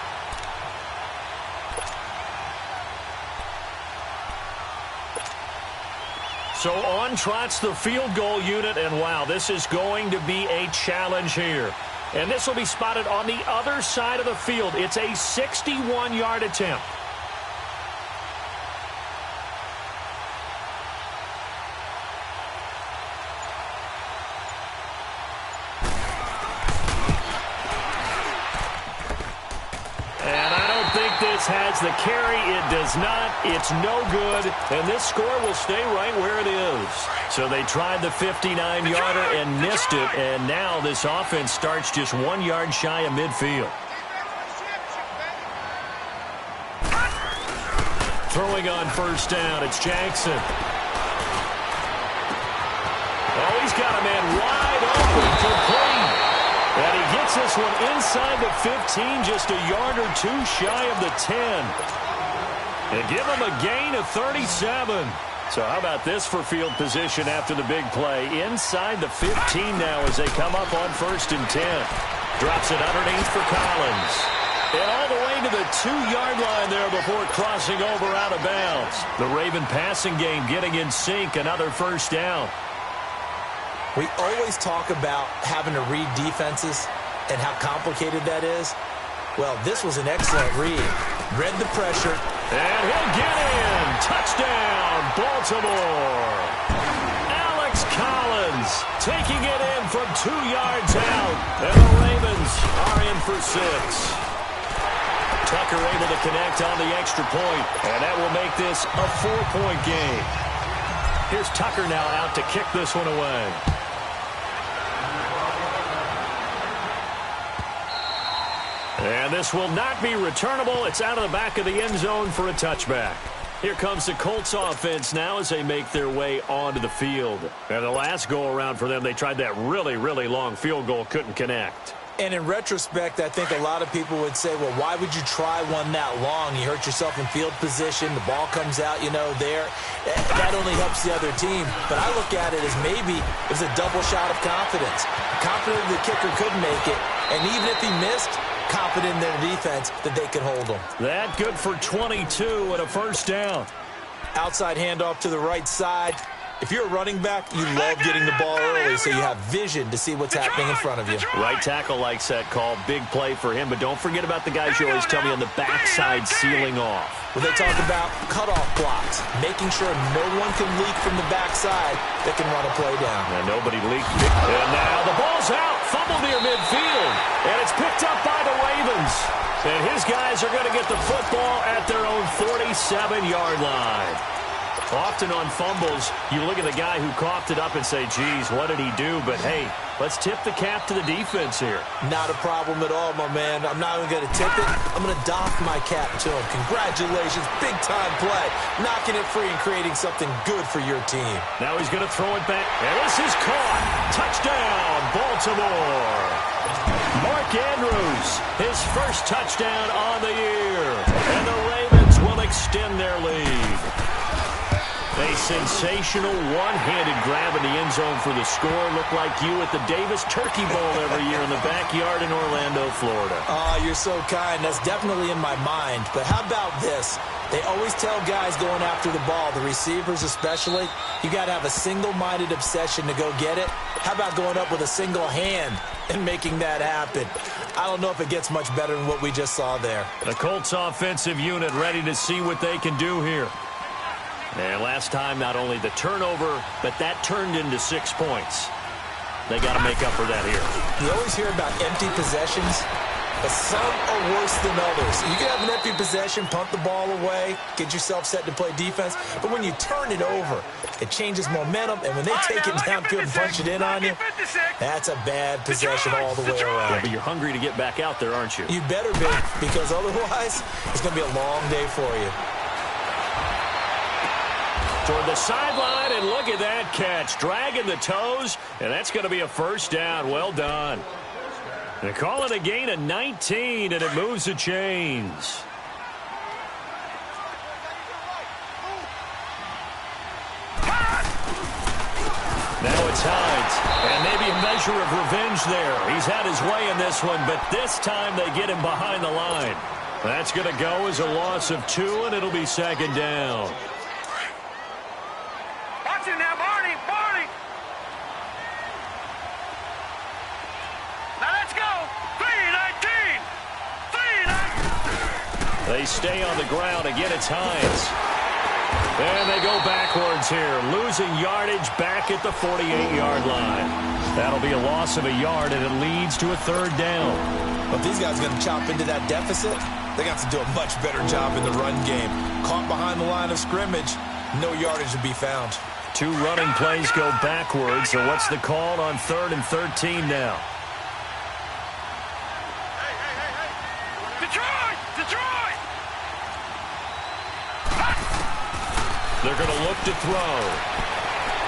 [SPEAKER 3] So on trots the field goal unit, and wow, this is going to be a challenge here. And this will be spotted on the other side of the field. It's a 61-yard attempt. This has the carry. It does not. It's no good. And this score will stay right where it is. So they tried the 59-yarder and missed it. And now this offense starts just 1 yard shy of midfield. Throwing on first down, it's Jackson. Oh, he's got a man wide open for Clean. And he gets this one inside the 15, just a yard or two shy of the 10. And give him a gain of 37. So how about this for field position after the big play? Inside the 15 now as they come up on 1st and 10. Drops it underneath for Collins. And all the way to the 2-yard line there before crossing over out of bounds. The Raven passing game getting in sync, another first down.
[SPEAKER 4] We always talk about having to read defenses and how complicated that is. Well, this was an excellent read. Read the pressure.
[SPEAKER 3] And he'll get in. Touchdown, Baltimore. Alex Collins taking it in from 2 yards out. And the Ravens are in for 6. Tucker able to connect on the extra point. And that will make this a 4-point game. Here's Tucker now out to kick this one away. And this will not be returnable. It's out of the back of the end zone for a touchback. Here comes the Colts offense now as they make their way onto the field. And the last go-around for them, they tried that really, really long field goal, couldn't connect.
[SPEAKER 4] And in retrospect, I think a lot of people would say, well, why would you try one that long? You hurt yourself in field position. The ball comes out, there. That only helps the other team. But I look at it as maybe it was a double shot of confidence. Confident the kicker could make it. And even if he missed, confident in their defense that they could hold them.
[SPEAKER 3] That good for 22 and a first down.
[SPEAKER 4] Outside handoff to the right side. If you're a running back, you love getting the ball early so you have vision to see what's happening in front of you.
[SPEAKER 3] Right tackle likes that call. Big play for him, but don't forget about the guys you always tell me on the backside sealing off.
[SPEAKER 4] Well, they talk about cutoff blocks, making sure no one can leak from the backside that can run a play down.
[SPEAKER 3] And nobody leaked. And now the ball's out. Fumble near midfield. And it's picked up by the Ravens. And his guys are going to get the football at their own 47-yard line. Often on fumbles, you look at the guy who coughed it up and say, geez, what did he do? But, hey, let's tip the cap to the defense here.
[SPEAKER 4] Not a problem at all, my man. I'm not even going to tip it. I'm going to doff my cap to him. Congratulations. Big-time play. Knocking it free and creating something good for your team.
[SPEAKER 3] Now he's going to throw it back. And this is caught. Touchdown, Baltimore. Mark Andrews, his first touchdown on the year. And the Ravens will extend their lead. A sensational one-handed grab in the end zone for the score. Looked like you at the Davis Turkey Bowl every year in the backyard in Orlando, Florida.
[SPEAKER 4] Oh, you're so kind. That's definitely in my mind. But how about this? They always tell guys going after the ball, the receivers especially, you got to have a single-minded obsession to go get it. How about going up with a single hand and making that happen? I don't know if it gets much better than what we just saw there.
[SPEAKER 3] The Colts offensive unit ready to see what they can do here. And last time, not only the turnover, but that turned into 6 points. They got to make up for that here.
[SPEAKER 4] You always hear about empty possessions, but some are worse than others. You can have an empty possession, punt the ball away, get yourself set to play defense, but when you turn it over, it changes momentum, and when they take it downfield and punch it in on you, that's a bad possession all the way around.
[SPEAKER 3] Yeah, but you're hungry to get back out there, aren't you?
[SPEAKER 4] You better be, because otherwise, it's going to be a long day for you.
[SPEAKER 3] Toward the sideline, and look at that catch. Dragging the toes, and that's going to be a first down. Well done. They call it a gain of 19, and it moves the chains. Now it's Hines, and maybe a measure of revenge there. He's had his way in this one, but this time they get him behind the line. That's going to go as a loss of 2, and it'll be second down.
[SPEAKER 5] Watch it now, Barney. Now let's go. 3-19.
[SPEAKER 3] They stay on the ground. Again, it's Hines. And they go backwards here, losing yardage back at the 48-yard line. That'll be a loss of a yard, and it leads to a third down.
[SPEAKER 4] But these guys are going to chop into that deficit. They got to do a much better job in the run game. Caught behind the line of scrimmage, no yardage to be found.
[SPEAKER 3] 2 running plays go backwards, so what's the call on 3rd and 13 now?
[SPEAKER 5] Detroit!
[SPEAKER 3] They're going to look to throw.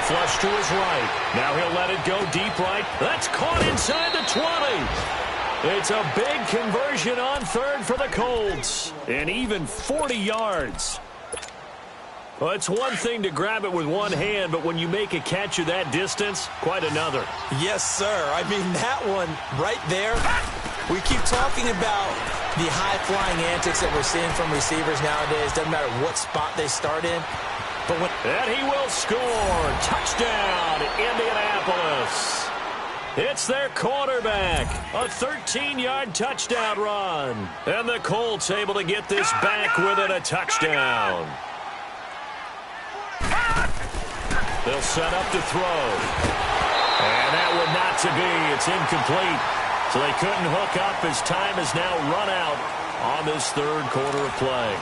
[SPEAKER 3] Flush to his right. Now he'll let it go deep right. That's caught inside the 20. It's a big conversion on 3rd for the Colts. And even 40 yards. Well, it's one thing to grab it with one hand, but when you make a catch of that distance, quite another.
[SPEAKER 4] Yes, sir. I mean, that one right there, we keep talking about the high-flying antics that we're seeing from receivers nowadays. Doesn't matter what spot they start in.
[SPEAKER 3] And he will score. Touchdown, Indianapolis. It's their quarterback. A 13-yard touchdown run. And the Colts able to get this back within a touchdown. They'll set up to throw. And that one not to be. It's incomplete. So they couldn't hook up as time has now run out on this third quarter of play.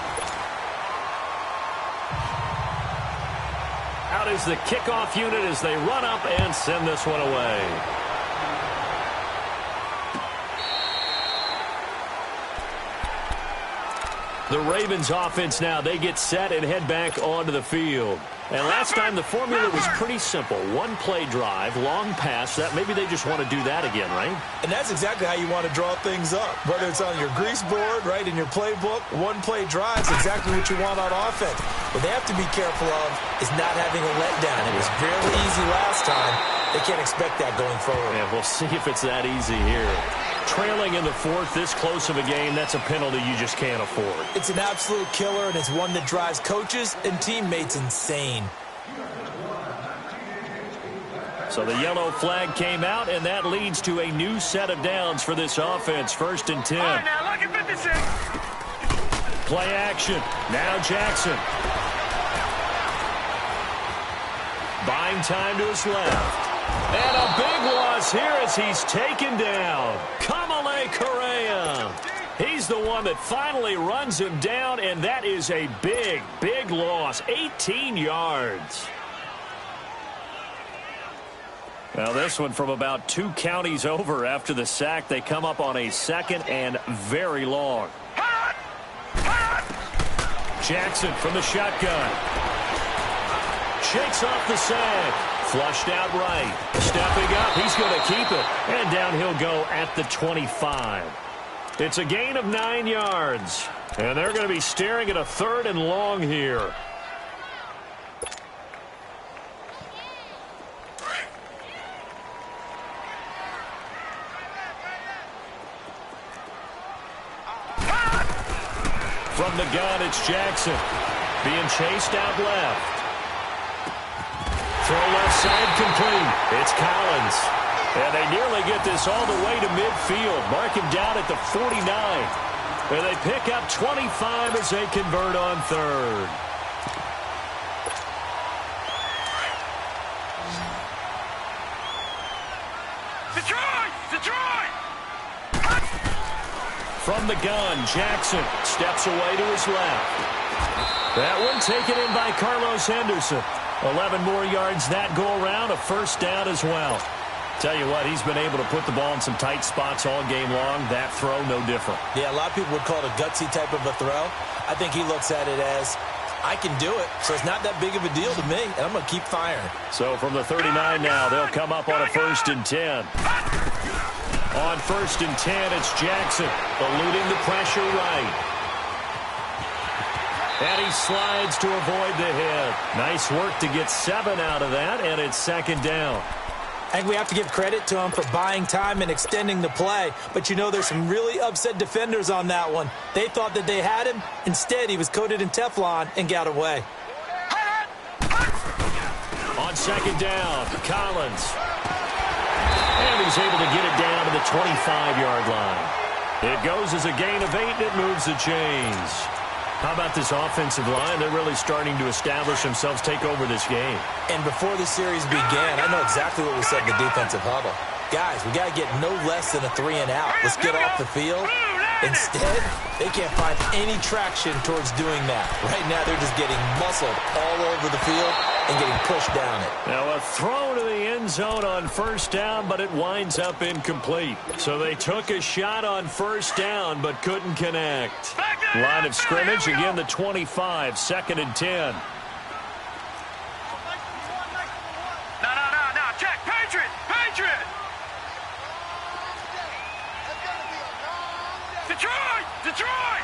[SPEAKER 3] Out is the kickoff unit as they run up and send this one away. The Ravens offense now, they get set and head back onto the field. And last time the formula was pretty simple. One play drive, long pass. That maybe they just want to do that again, right?
[SPEAKER 4] And that's exactly how you want to draw things up. Whether it's on your grease board, right, in your playbook, one play drive is exactly what you want on offense. What they have to be careful of is not having a letdown. It was fairly easy last time. They can't expect that going forward.
[SPEAKER 3] Yeah, we'll see if it's that easy here. Trailing in the 4th, this close of a game, that's a penalty you just can't afford.
[SPEAKER 4] It's an absolute killer, and it's one that drives coaches and teammates insane.
[SPEAKER 3] So the yellow flag came out, and that leads to a new set of downs for this offense. 1st and 10.
[SPEAKER 5] All right, now look at 56.
[SPEAKER 3] Play action. Now Jackson. Buying time to his left. And a big loss here as he's taken down. Kamale Correa. He's the one that finally runs him down, and that is a big, big loss. 18 yards. Now this one from about 2 counties over after the sack. They come up on a 2nd and very long. Jackson from the shotgun. Shakes off the sack. Flushed out right. Stepping up. He's going to keep it. And down he'll go at the 25. It's a gain of 9 yards. And they're going to be staring at a 3rd and long here. From the gun, it's Jackson. Being chased out left. Throw left side complete. It's Collins. And they nearly get this all the way to midfield. Mark him down at the 49. And they pick up 25 as they convert on 3rd.
[SPEAKER 5] Detroit!
[SPEAKER 3] From the gun, Jackson steps away to his left. That one taken in by Carlos Henderson. 11 more yards that go around, a 1st down as well. Tell you what, he's been able to put the ball in some tight spots all game long. That throw, no different.
[SPEAKER 4] Yeah, a lot of people would call it a gutsy type of a throw. I think he looks at it as, I can do it, so it's not that big of a deal to me, and I'm going to keep firing.
[SPEAKER 3] So from the 39 now, they'll come up on a 1st and 10. On 1st and 10, it's Jackson eluding the pressure right. And he slides to avoid the hit. Nice work to get 7 out of that, and it's 2nd down.
[SPEAKER 4] I think we have to give credit to him for buying time and extending the play. But, you know, there's some really upset defenders on that one. They thought that they had him. Instead, he was coated in Teflon and got away.
[SPEAKER 3] On 2nd down, Collins. And he's able to get it down to the 25-yard line. It goes as a gain of 8, and it moves the chains. How about this offensive line? They're really starting to establish themselves, take over this game.
[SPEAKER 4] And before the series began, I know exactly what we said in the defensive huddle. Guys, we got to get no less than a 3-and-out. Let's get off the field. Instead, they can't find any traction towards doing that. Right now, they're just getting muscled all over the field and getting pushed down it.
[SPEAKER 3] Now a throw to the end zone on 1st down, but it winds up incomplete. So they took a shot on 1st down, but couldn't connect. Line of scrimmage, again the 25, 2nd and 10.
[SPEAKER 5] No, check, Patriot! Detroit!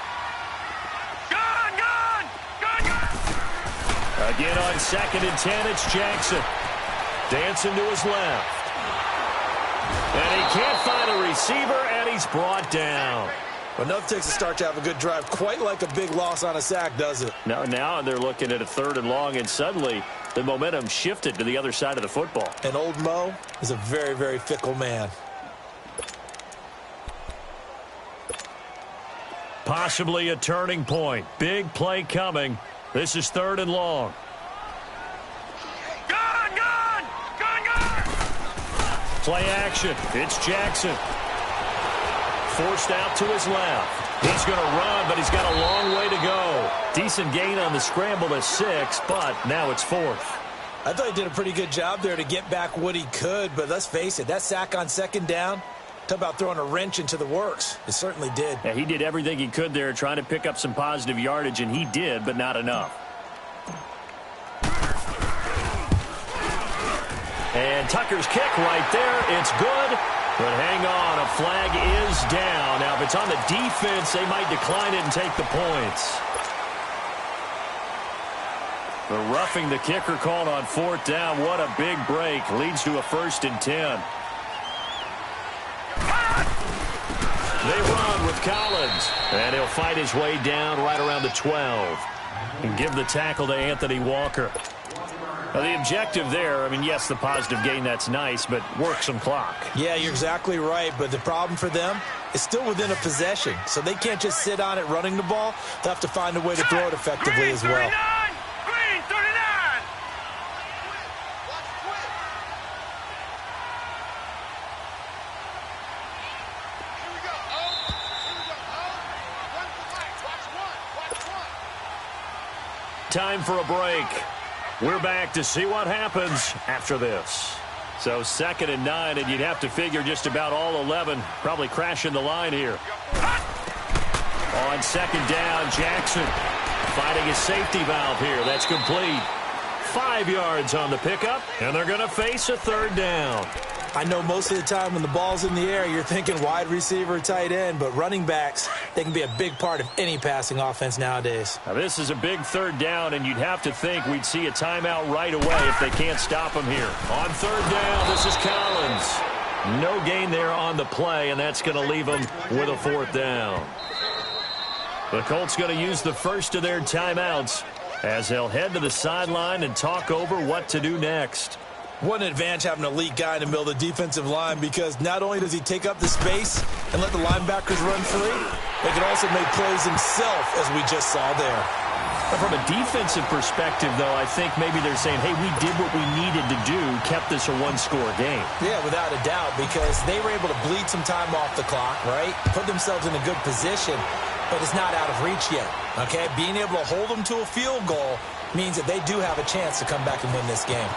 [SPEAKER 5] Gun!
[SPEAKER 3] Again on 2nd and 10, it's Jackson. Dancing to his left. And he can't find a receiver, and he's brought down.
[SPEAKER 4] Well, enough takes a start to have a good drive, quite like a big loss on a sack, does it?
[SPEAKER 3] Now they're looking at a 3rd and long, and suddenly the momentum shifted to the other side of the football.
[SPEAKER 4] And old Mo is a very, very fickle man.
[SPEAKER 3] Possibly a turning point. Big play coming. This is 3rd and long.
[SPEAKER 5] Gun!
[SPEAKER 3] Play action. It's Jackson. Forced out to his left. He's going to run, but he's got a long way to go. Decent gain on the scramble to 6, but now it's 4th.
[SPEAKER 4] I thought he did a pretty good job there to get back what he could, but let's face it, that sack on 2nd down, talk about throwing a wrench into the works. It certainly did.
[SPEAKER 3] Yeah, he did everything he could there trying to pick up some positive yardage, and he did, but not enough. And Tucker's kick right there. It's good. But hang on, a flag is down. Now, if it's on the defense, they might decline it and take the points. The roughing the kicker called on 4th down. What a big break. Leads to a 1st and 10. They run with Collins. And he'll fight his way down right around the 12. And give the tackle to Anthony Walker. Now, the objective there, I mean, yes, the positive gain, that's nice, but work some clock.
[SPEAKER 4] Yeah, you're exactly right, but the problem for them is still within a possession, so they can't just sit on it running the ball. They'll have to find a way to throw it effectively as well.
[SPEAKER 5] Green 39!
[SPEAKER 3] Time for a break. We're back to see what happens after this. So 2nd and 9, and you'd have to figure just about all 11 probably crashing the line here. On 2nd down, Jackson finding his safety valve here. That's complete. 5 yards on the pickup, and they're going to face a 3rd down.
[SPEAKER 4] I know most of the time when the ball's in the air, you're thinking wide receiver, tight end, but running backs, they can be a big part of any passing offense nowadays.
[SPEAKER 3] Now, this is a big 3rd down, and you'd have to think we'd see a timeout right away if they can't stop him here. On 3rd down, this is Collins. No gain there on the play, and that's going to leave them with a 4th down. The Colts going to use the first of their timeouts as they'll head to the sideline and talk over what to do next.
[SPEAKER 4] What an advantage having an elite guy in the middle of the defensive line, because not only does he take up the space and let the linebackers run free, he can also make plays himself, as we just saw there.
[SPEAKER 3] From a defensive perspective, though, I think maybe they're saying, hey, we did what we needed to do, kept this a 1-score game.
[SPEAKER 4] Yeah, without a doubt, because they were able to bleed some time off the clock, right? Put themselves in a good position, but it's not out of reach yet, okay? Being able to hold them to a field goal means that they do have a chance to come back and win this game.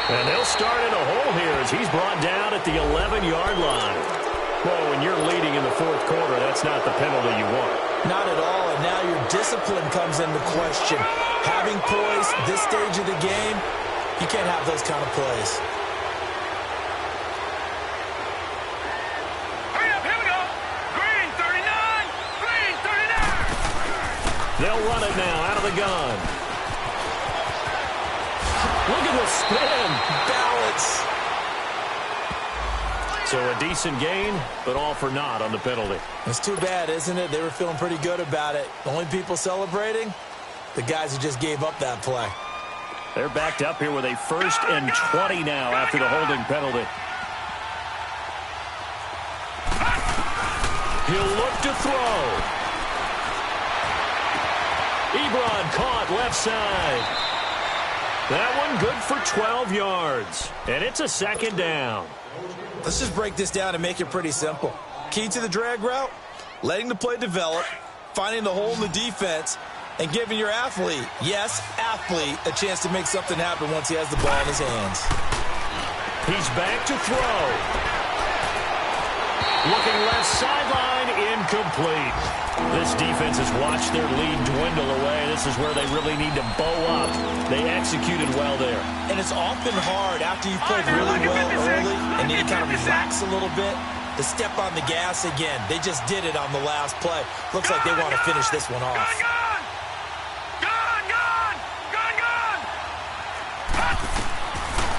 [SPEAKER 3] And they'll start in a hole here as he's brought down at the 11-yard line. Well, when you're leading in the 4th quarter, that's not the penalty you want.
[SPEAKER 4] Not at all, and now your discipline comes into question. Having poise this stage of the game, you can't have those kind of plays.
[SPEAKER 3] They'll run it now out of the gun. Look at the spin.
[SPEAKER 4] Balance.
[SPEAKER 3] So a decent gain, but all for naught on the penalty.
[SPEAKER 4] It's too bad, isn't it? They were feeling pretty good about it. The only people celebrating, the guys who just gave up that play.
[SPEAKER 3] They're backed up here with a 1st and 20 now after the holding penalty. He'll look to throw. Ebron caught left side. That one good for 12 yards. And it's a 2nd down.
[SPEAKER 4] Let's just break this down and make it pretty simple. Key to the drag route, letting the play develop, finding the hole in the defense, and giving your athlete, yes, athlete, a chance to make something happen once he has the ball in his hands.
[SPEAKER 3] He's back to throw. Looking left sideline, incomplete. This defense has watched their lead dwindle away. This is where they really need to bow up. They executed well there.
[SPEAKER 4] And it's often hard after you've played really well early and then you kind of relax a little bit to step on the gas again. They just did it on the last play. Looks like they want to finish this one off.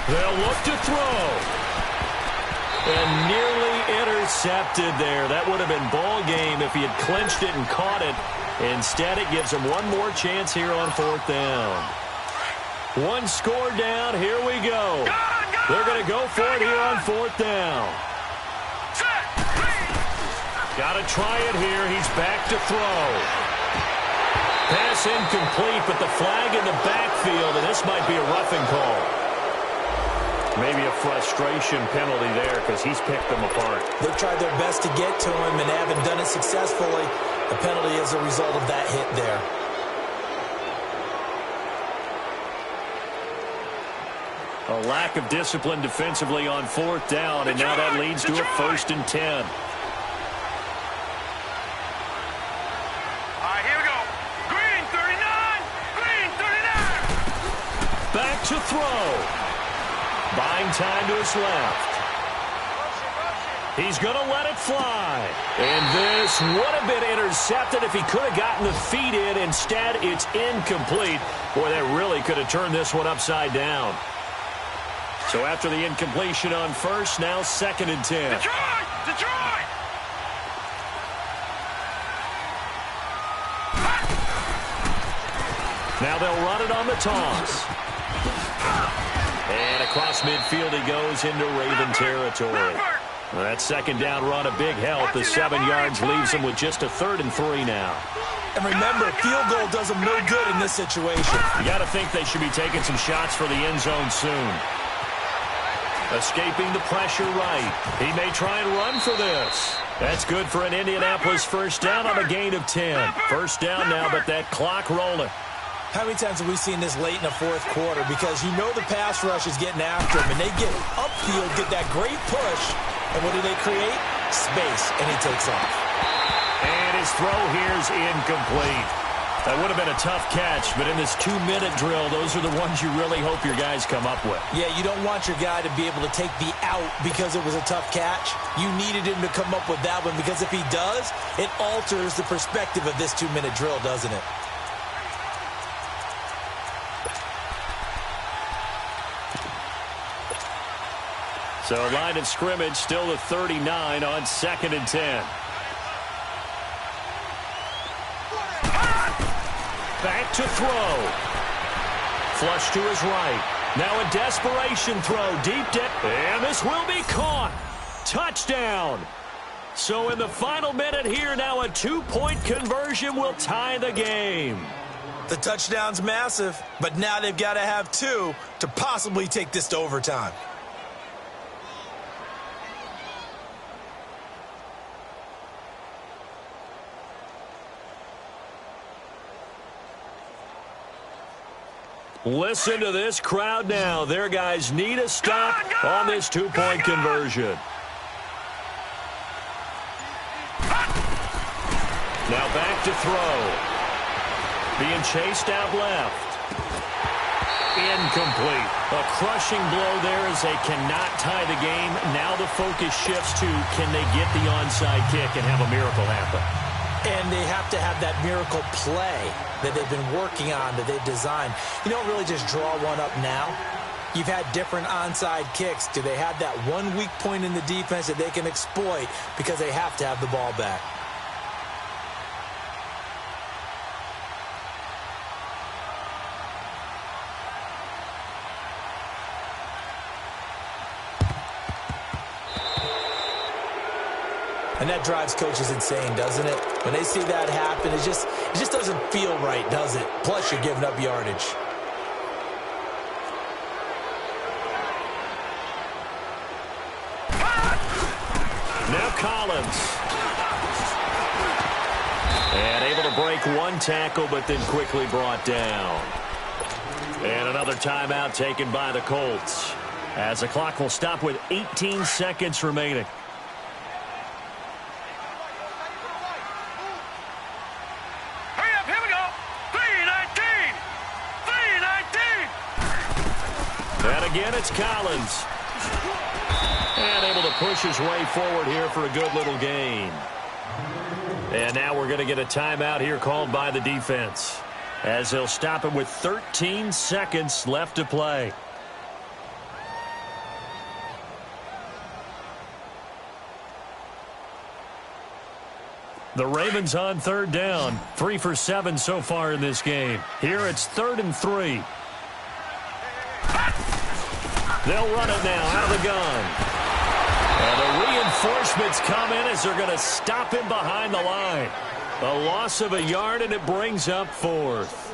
[SPEAKER 3] They'll look to throw. And nearly intercepted there. That would have been ball game if he had clinched it and caught it. Instead, it gives him one more chance here on 4th down. One score down. Here we go. They're going to go for it here on 4th down. Got to try it here. He's back to throw. Pass incomplete, but the flag in the backfield, and this might be a roughing call. Maybe a frustration penalty there because he's picked them apart.
[SPEAKER 4] They've tried their best to get to him and haven't done it successfully. The penalty is a result of that hit there.
[SPEAKER 3] A lack of discipline defensively on 4th down, and now that leads to a 1st and 10.
[SPEAKER 5] All right, here we go. Green 39. Green 39.
[SPEAKER 3] Back to throw. Buying time to his left. He's going to let it fly. And this would have been intercepted if he could have gotten the feet in. Instead, it's incomplete. Boy, that really could have turned this one upside down. So after the incompletion on 1st, now 2nd and 10.
[SPEAKER 5] Detroit! Detroit!
[SPEAKER 3] Now they'll run it on the toss. And across midfield he goes into Raven territory. That 2nd down run a big help. The 7 yards leaves him with just a 3rd and 3 now.
[SPEAKER 4] And remember, field goal does them no good in this situation.
[SPEAKER 3] You got to think they should be taking some shots for the end zone soon. Escaping the pressure right. He may try and run for this. That's good for an Indianapolis 1st down on a gain of 10. 1st down now, but that clock rolling.
[SPEAKER 4] How many times have we seen this late in the 4th quarter? Because you know the pass rush is getting after him, and they get upfield, get that great push, and what do they create? Space, and he takes off.
[SPEAKER 3] And his throw here's incomplete. That would have been a tough catch, but in this 2-minute drill, those are the ones you really hope your guys come up with.
[SPEAKER 4] Yeah, you don't want your guy to be able to take the out because it was a tough catch. You needed him to come up with that one, because if he does, it alters the perspective of this 2-minute drill, doesn't it?
[SPEAKER 3] So line of scrimmage still the 39 on 2nd and 10. Back to throw. Flush to his right. Now a desperation throw deep down. And this will be caught. Touchdown. So in the final minute here, now a 2-point conversion will tie the game.
[SPEAKER 4] The touchdown's massive, but now they've got to have 2 to possibly take this to overtime.
[SPEAKER 3] Listen to this crowd now. Their guys need a stop on this 2-point conversion. Now back to throw. Being chased out left. Incomplete. A crushing blow there as they cannot tie the game. Now the focus shifts to, can they get the onside kick and have a miracle happen?
[SPEAKER 4] And they have to have that miracle play that they've been working on, that they've designed. You don't really just draw one up now. You've had different onside kicks. Do they have that one weak point in the defense that they can exploit because they have to have the ball back? And that drives coaches insane, doesn't it? When they see that happen, it just doesn't feel right, does it? Plus, you're giving up yardage.
[SPEAKER 3] Now Collins. And able to break one tackle, but then quickly brought down. And another timeout taken by the Colts, as the clock will stop with 18 seconds remaining.
[SPEAKER 5] Hurry up, here we go. 3:19. 3:19.
[SPEAKER 3] And again, it's Collins. And able to push his way forward here for a good little gain. And now we're going to get a timeout here called by the defense, as they'll stop it with 13 seconds left to play. The Ravens on third down. 3 for 7 so far in this game. Here it's 3rd and 3. They'll run it now out of the gun. And the reinforcements come in as they're going to stop him behind the line. A loss of a yard, and it brings up 4th.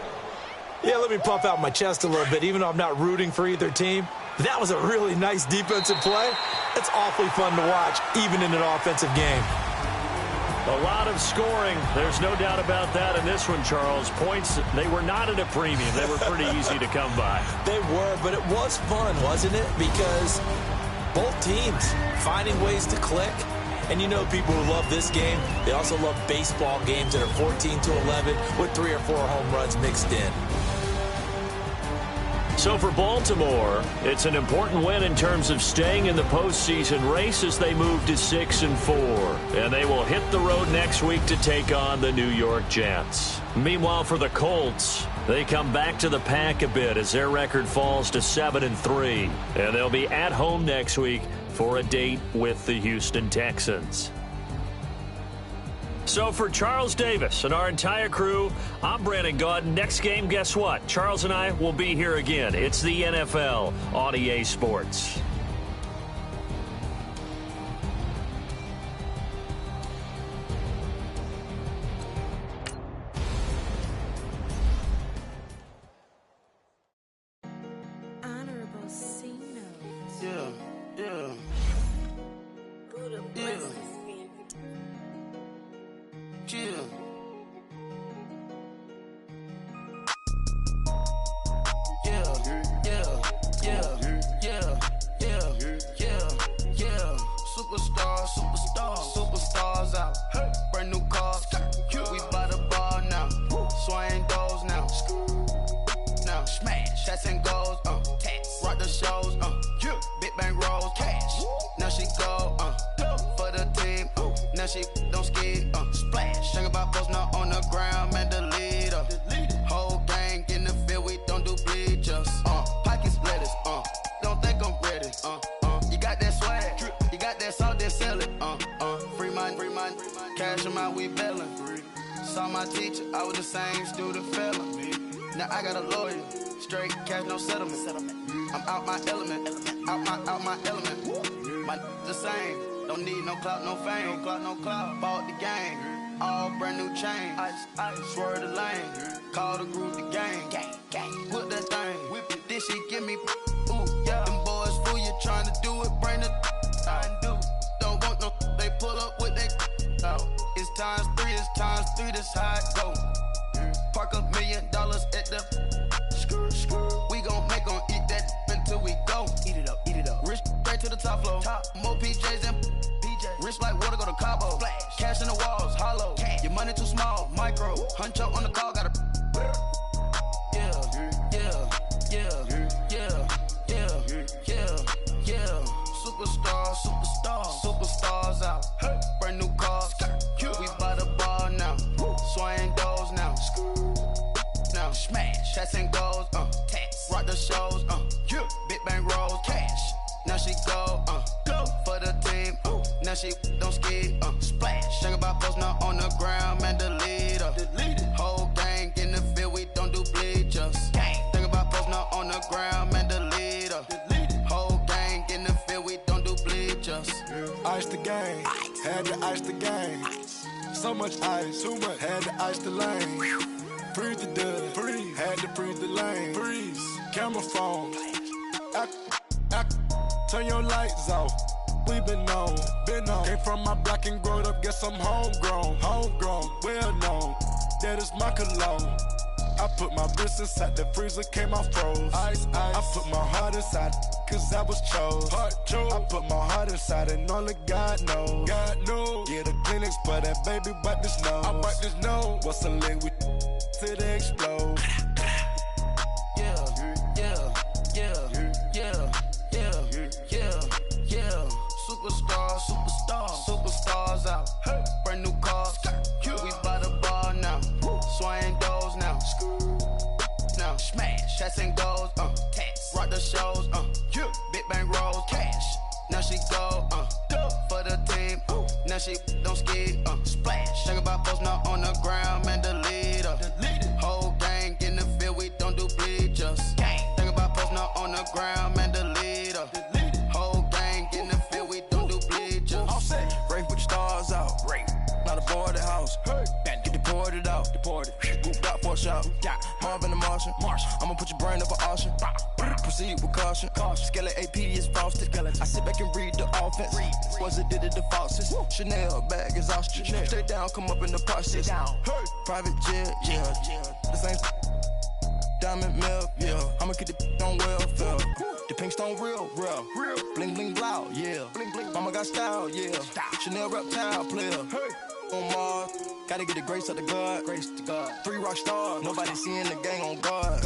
[SPEAKER 4] Yeah, let me puff out my chest a little bit, even though I'm not rooting for either team. That was a really nice defensive play. It's awfully fun to watch, even in an offensive game.
[SPEAKER 3] A lot of scoring. There's no doubt about that in this one, Charles. Points, they were not at a premium. They were pretty easy to come by.
[SPEAKER 4] They were, but it was fun, wasn't it? Because both teams finding ways to click. And you know people who love this game, they also love baseball games that are 14-11 with 3 or 4 home runs mixed in.
[SPEAKER 3] So for Baltimore, it's an important win in terms of staying in the postseason race as they move to 6 and 4. And they will hit the road next week to take on the New York Jets. Meanwhile, for the Colts, they come back to the pack a bit as their record falls to 7 and 3. And they'll be at home next week for a date with the Houston Texans. So for Charles Davis and our entire crew, I'm Brandon Gaudin. Next game, guess what? Charles and I will be here again. It's the NFL on EA Sports.
[SPEAKER 6] Honorable C notes.
[SPEAKER 7] Yeah.
[SPEAKER 6] Buddha
[SPEAKER 7] Yeah.
[SPEAKER 6] blesses me.
[SPEAKER 7] Chill. Superstars out. Brand new cars. We buy the ball now. Swing doors now. Now smash. Shots and goals. Rock the shows. Big bang rolls. Cash. Now she go. For the team. Now she don't ski. Splash. Think about posting up on the ground. Man, the leader. Whole gang in the field. We don't do bleachers. Pockets lettuce. Don't think I'm ready. You got that swag. You got that salt, then sell it. Free mind. Cash them out, we bellin'. Saw my teacher, I was the same student fella. Now I got a lawyer. Straight cash, no settlement. I'm out my element. Out my element. My the same. Don't need no clout, no fame. No clout. Bought the game. All brand new chain. I swerve the lane. Call the group the gang. Whip that thing. Whip it. This shit give me. Ooh, yeah. Them boys fool you trying to do it. Bring the. Don't want no. They pull up with they. It's times 3. This how it go. Park $1 million at the. We gon' eat that until we go. Eat it up. Rich straight to the top floor. More PJs and rich like water, go to Cabo. Splash. Cash in the walls, hollow. Cash. Your money too small, micro. Hunch up on the call, gotta. Superstars out. Brand new cars. We buy the ball now. smash. Chats and goals, tax. Rock the shows, yeah. Big bang rolls, cash. Now she go for the team, now she don't ski, splash. Think about posting her on the ground, man, delete her. Whole gang in the field, we don't do bleachers. Think about posting her on the ground, man, delete her. Whole gang in the field, we don't do bleachers.
[SPEAKER 1] Ice the game, had to ice the game. So much ice, too much, had to ice the lane. Freeze the dud, freeze, had to freeze the lane. Freeze, camera phone. Turn your lights off. We been on. Came from my block and growed up. Guess I'm homegrown, well known. That is my cologne. I put my wrist inside the freezer, came out froze. Ice. I put my heart inside, cause I was chose. I put my heart inside and only God knows. Yeah, the clinics for that baby, wipe this nose. I wipe this nose. What's a lick with till they explode? Superstars out. Hey. Brand new cars. We by the bar now. Swaying doors now. Smash. Chats and goals. Tax. Rock the shows. Yeah. Big bang rolls. Cash. Now she go. For the team. Now she don't ski. Splash. Think about posting her on the ground, man, delete her. Whole gang in the field, we don't do bleachers. Think about posting her on the ground, man, delete her. Whole gang in the field, we don't do bleachers.
[SPEAKER 2] All set. Race with the stars out. Not a boarded house. Hey. Get deported out. Boot out for a shot. Marvin the Martian. I'ma put your brain up for auction. Proceed with caution. Skeleton AP is frosted. I sit back and read the offense. Was it did it the faucets? Chanel bag is ostrich. Stay down, come up in the process. Hey. Private jet, yeah. The same diamond milk, yeah. I'ma keep the on welfare. The pink stone real. Bling bling blow, yeah. Mama got style, yeah. Chanel reptile player. Hey. On Mars, gotta get the grace of the God. 3 rock stars, nobody seeing the gang on guard.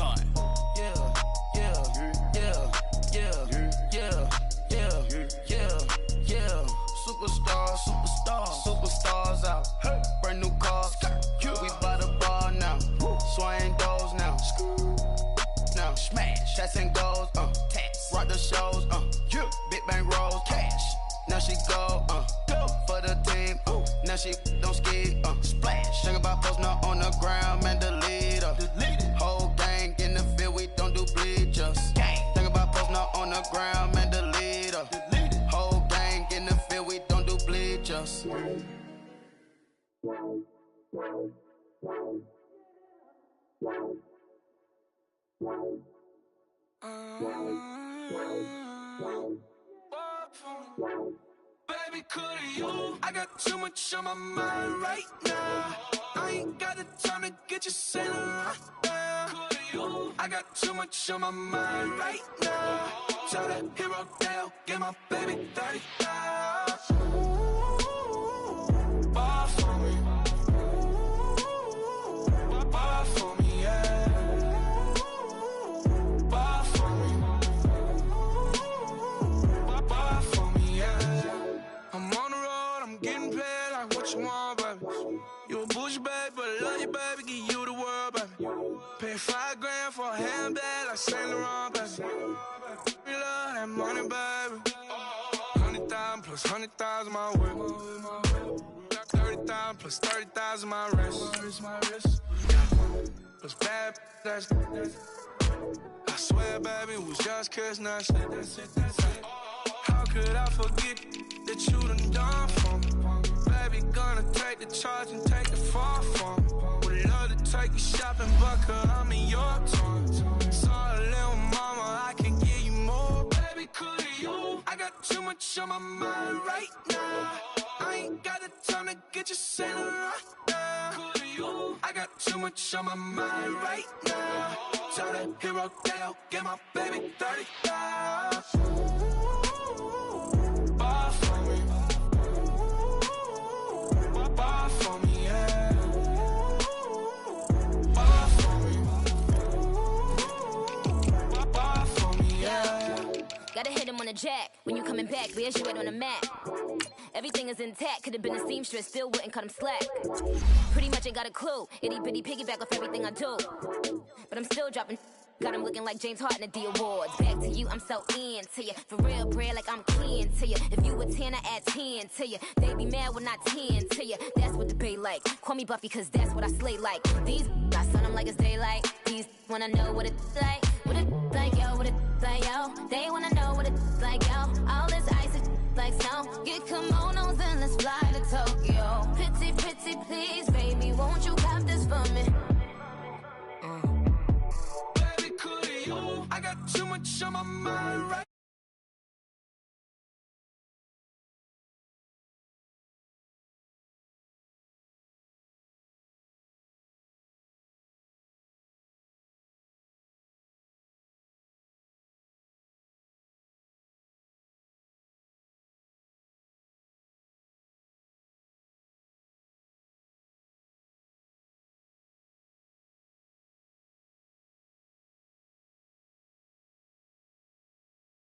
[SPEAKER 7] Superstars out. Hey. Brand new cars. We by the bar now. Swaying doors now. Smash. Chats and goals. Tax. Rock the shows. Yeah. Big bang rolls. Cash. Now she go. For the team. Now she don't ski. Splash. Think about posting her on the ground, man, delete her. Whole gang in the field, we don't do bleachers. Think about posting her on the ground, man, delete her. Whole gang in the field, we don't do bleachers.
[SPEAKER 8] Baby, could you? I got too much on my mind right now. I ain't got the time to get you sitting right now. Could you? I got too much on my mind right now. Tell that hero Dale, get my baby 30,000. Bar for me. Bar for me, yeah. Bar for me. Bar for me, yeah. I'm on the road, I'm getting paid like what you want, baby. You a bougie, baby, but I love you, baby, give you the world, baby. Pay $5 grand for a handbag like Saint Laurent, baby. You love that money, baby. 100,000 plus 100,000 my way. 30,000 plus 30,000 my wrist. Plus bad, that's I swear, baby, it was just kiss, that's it. How could I forget that you done for me? Baby, gonna take the charge and take the fall from me. Would love to take you shopping, but I'm in your toys. Sorry, little mama, I can give you more. Baby, could you? I got too much on my mind right now. I ain't got the time to get you sitting right now. Could you? I got too much on my mind right now. Tell that hero Dale, get my baby 30,000. Bar for me. Bar for me, yeah. Bar for me. Bar for me, yeah.
[SPEAKER 9] Gotta hit him on the jack. When you coming back, where's you at on the map? Everything is intact, could have been a seamstress, still wouldn't cut him slack. Pretty much ain't got a clue, itty bitty piggyback off everything I do. But I'm still dropping, got him looking like James Harden at the awards. Back to you, I'm so into you. For real, bread, like I'm keen to you. If you a 10, I add 10 to you. They be mad when I 10 to you. That's what the bay like. Call me Buffy, cause that's what I slay like. These, I sun them like it's daylight. These wanna know what it's like. What it like, yo, what it like, yo. They wanna know what it's like, yo. All this ice is like snow. Get come on.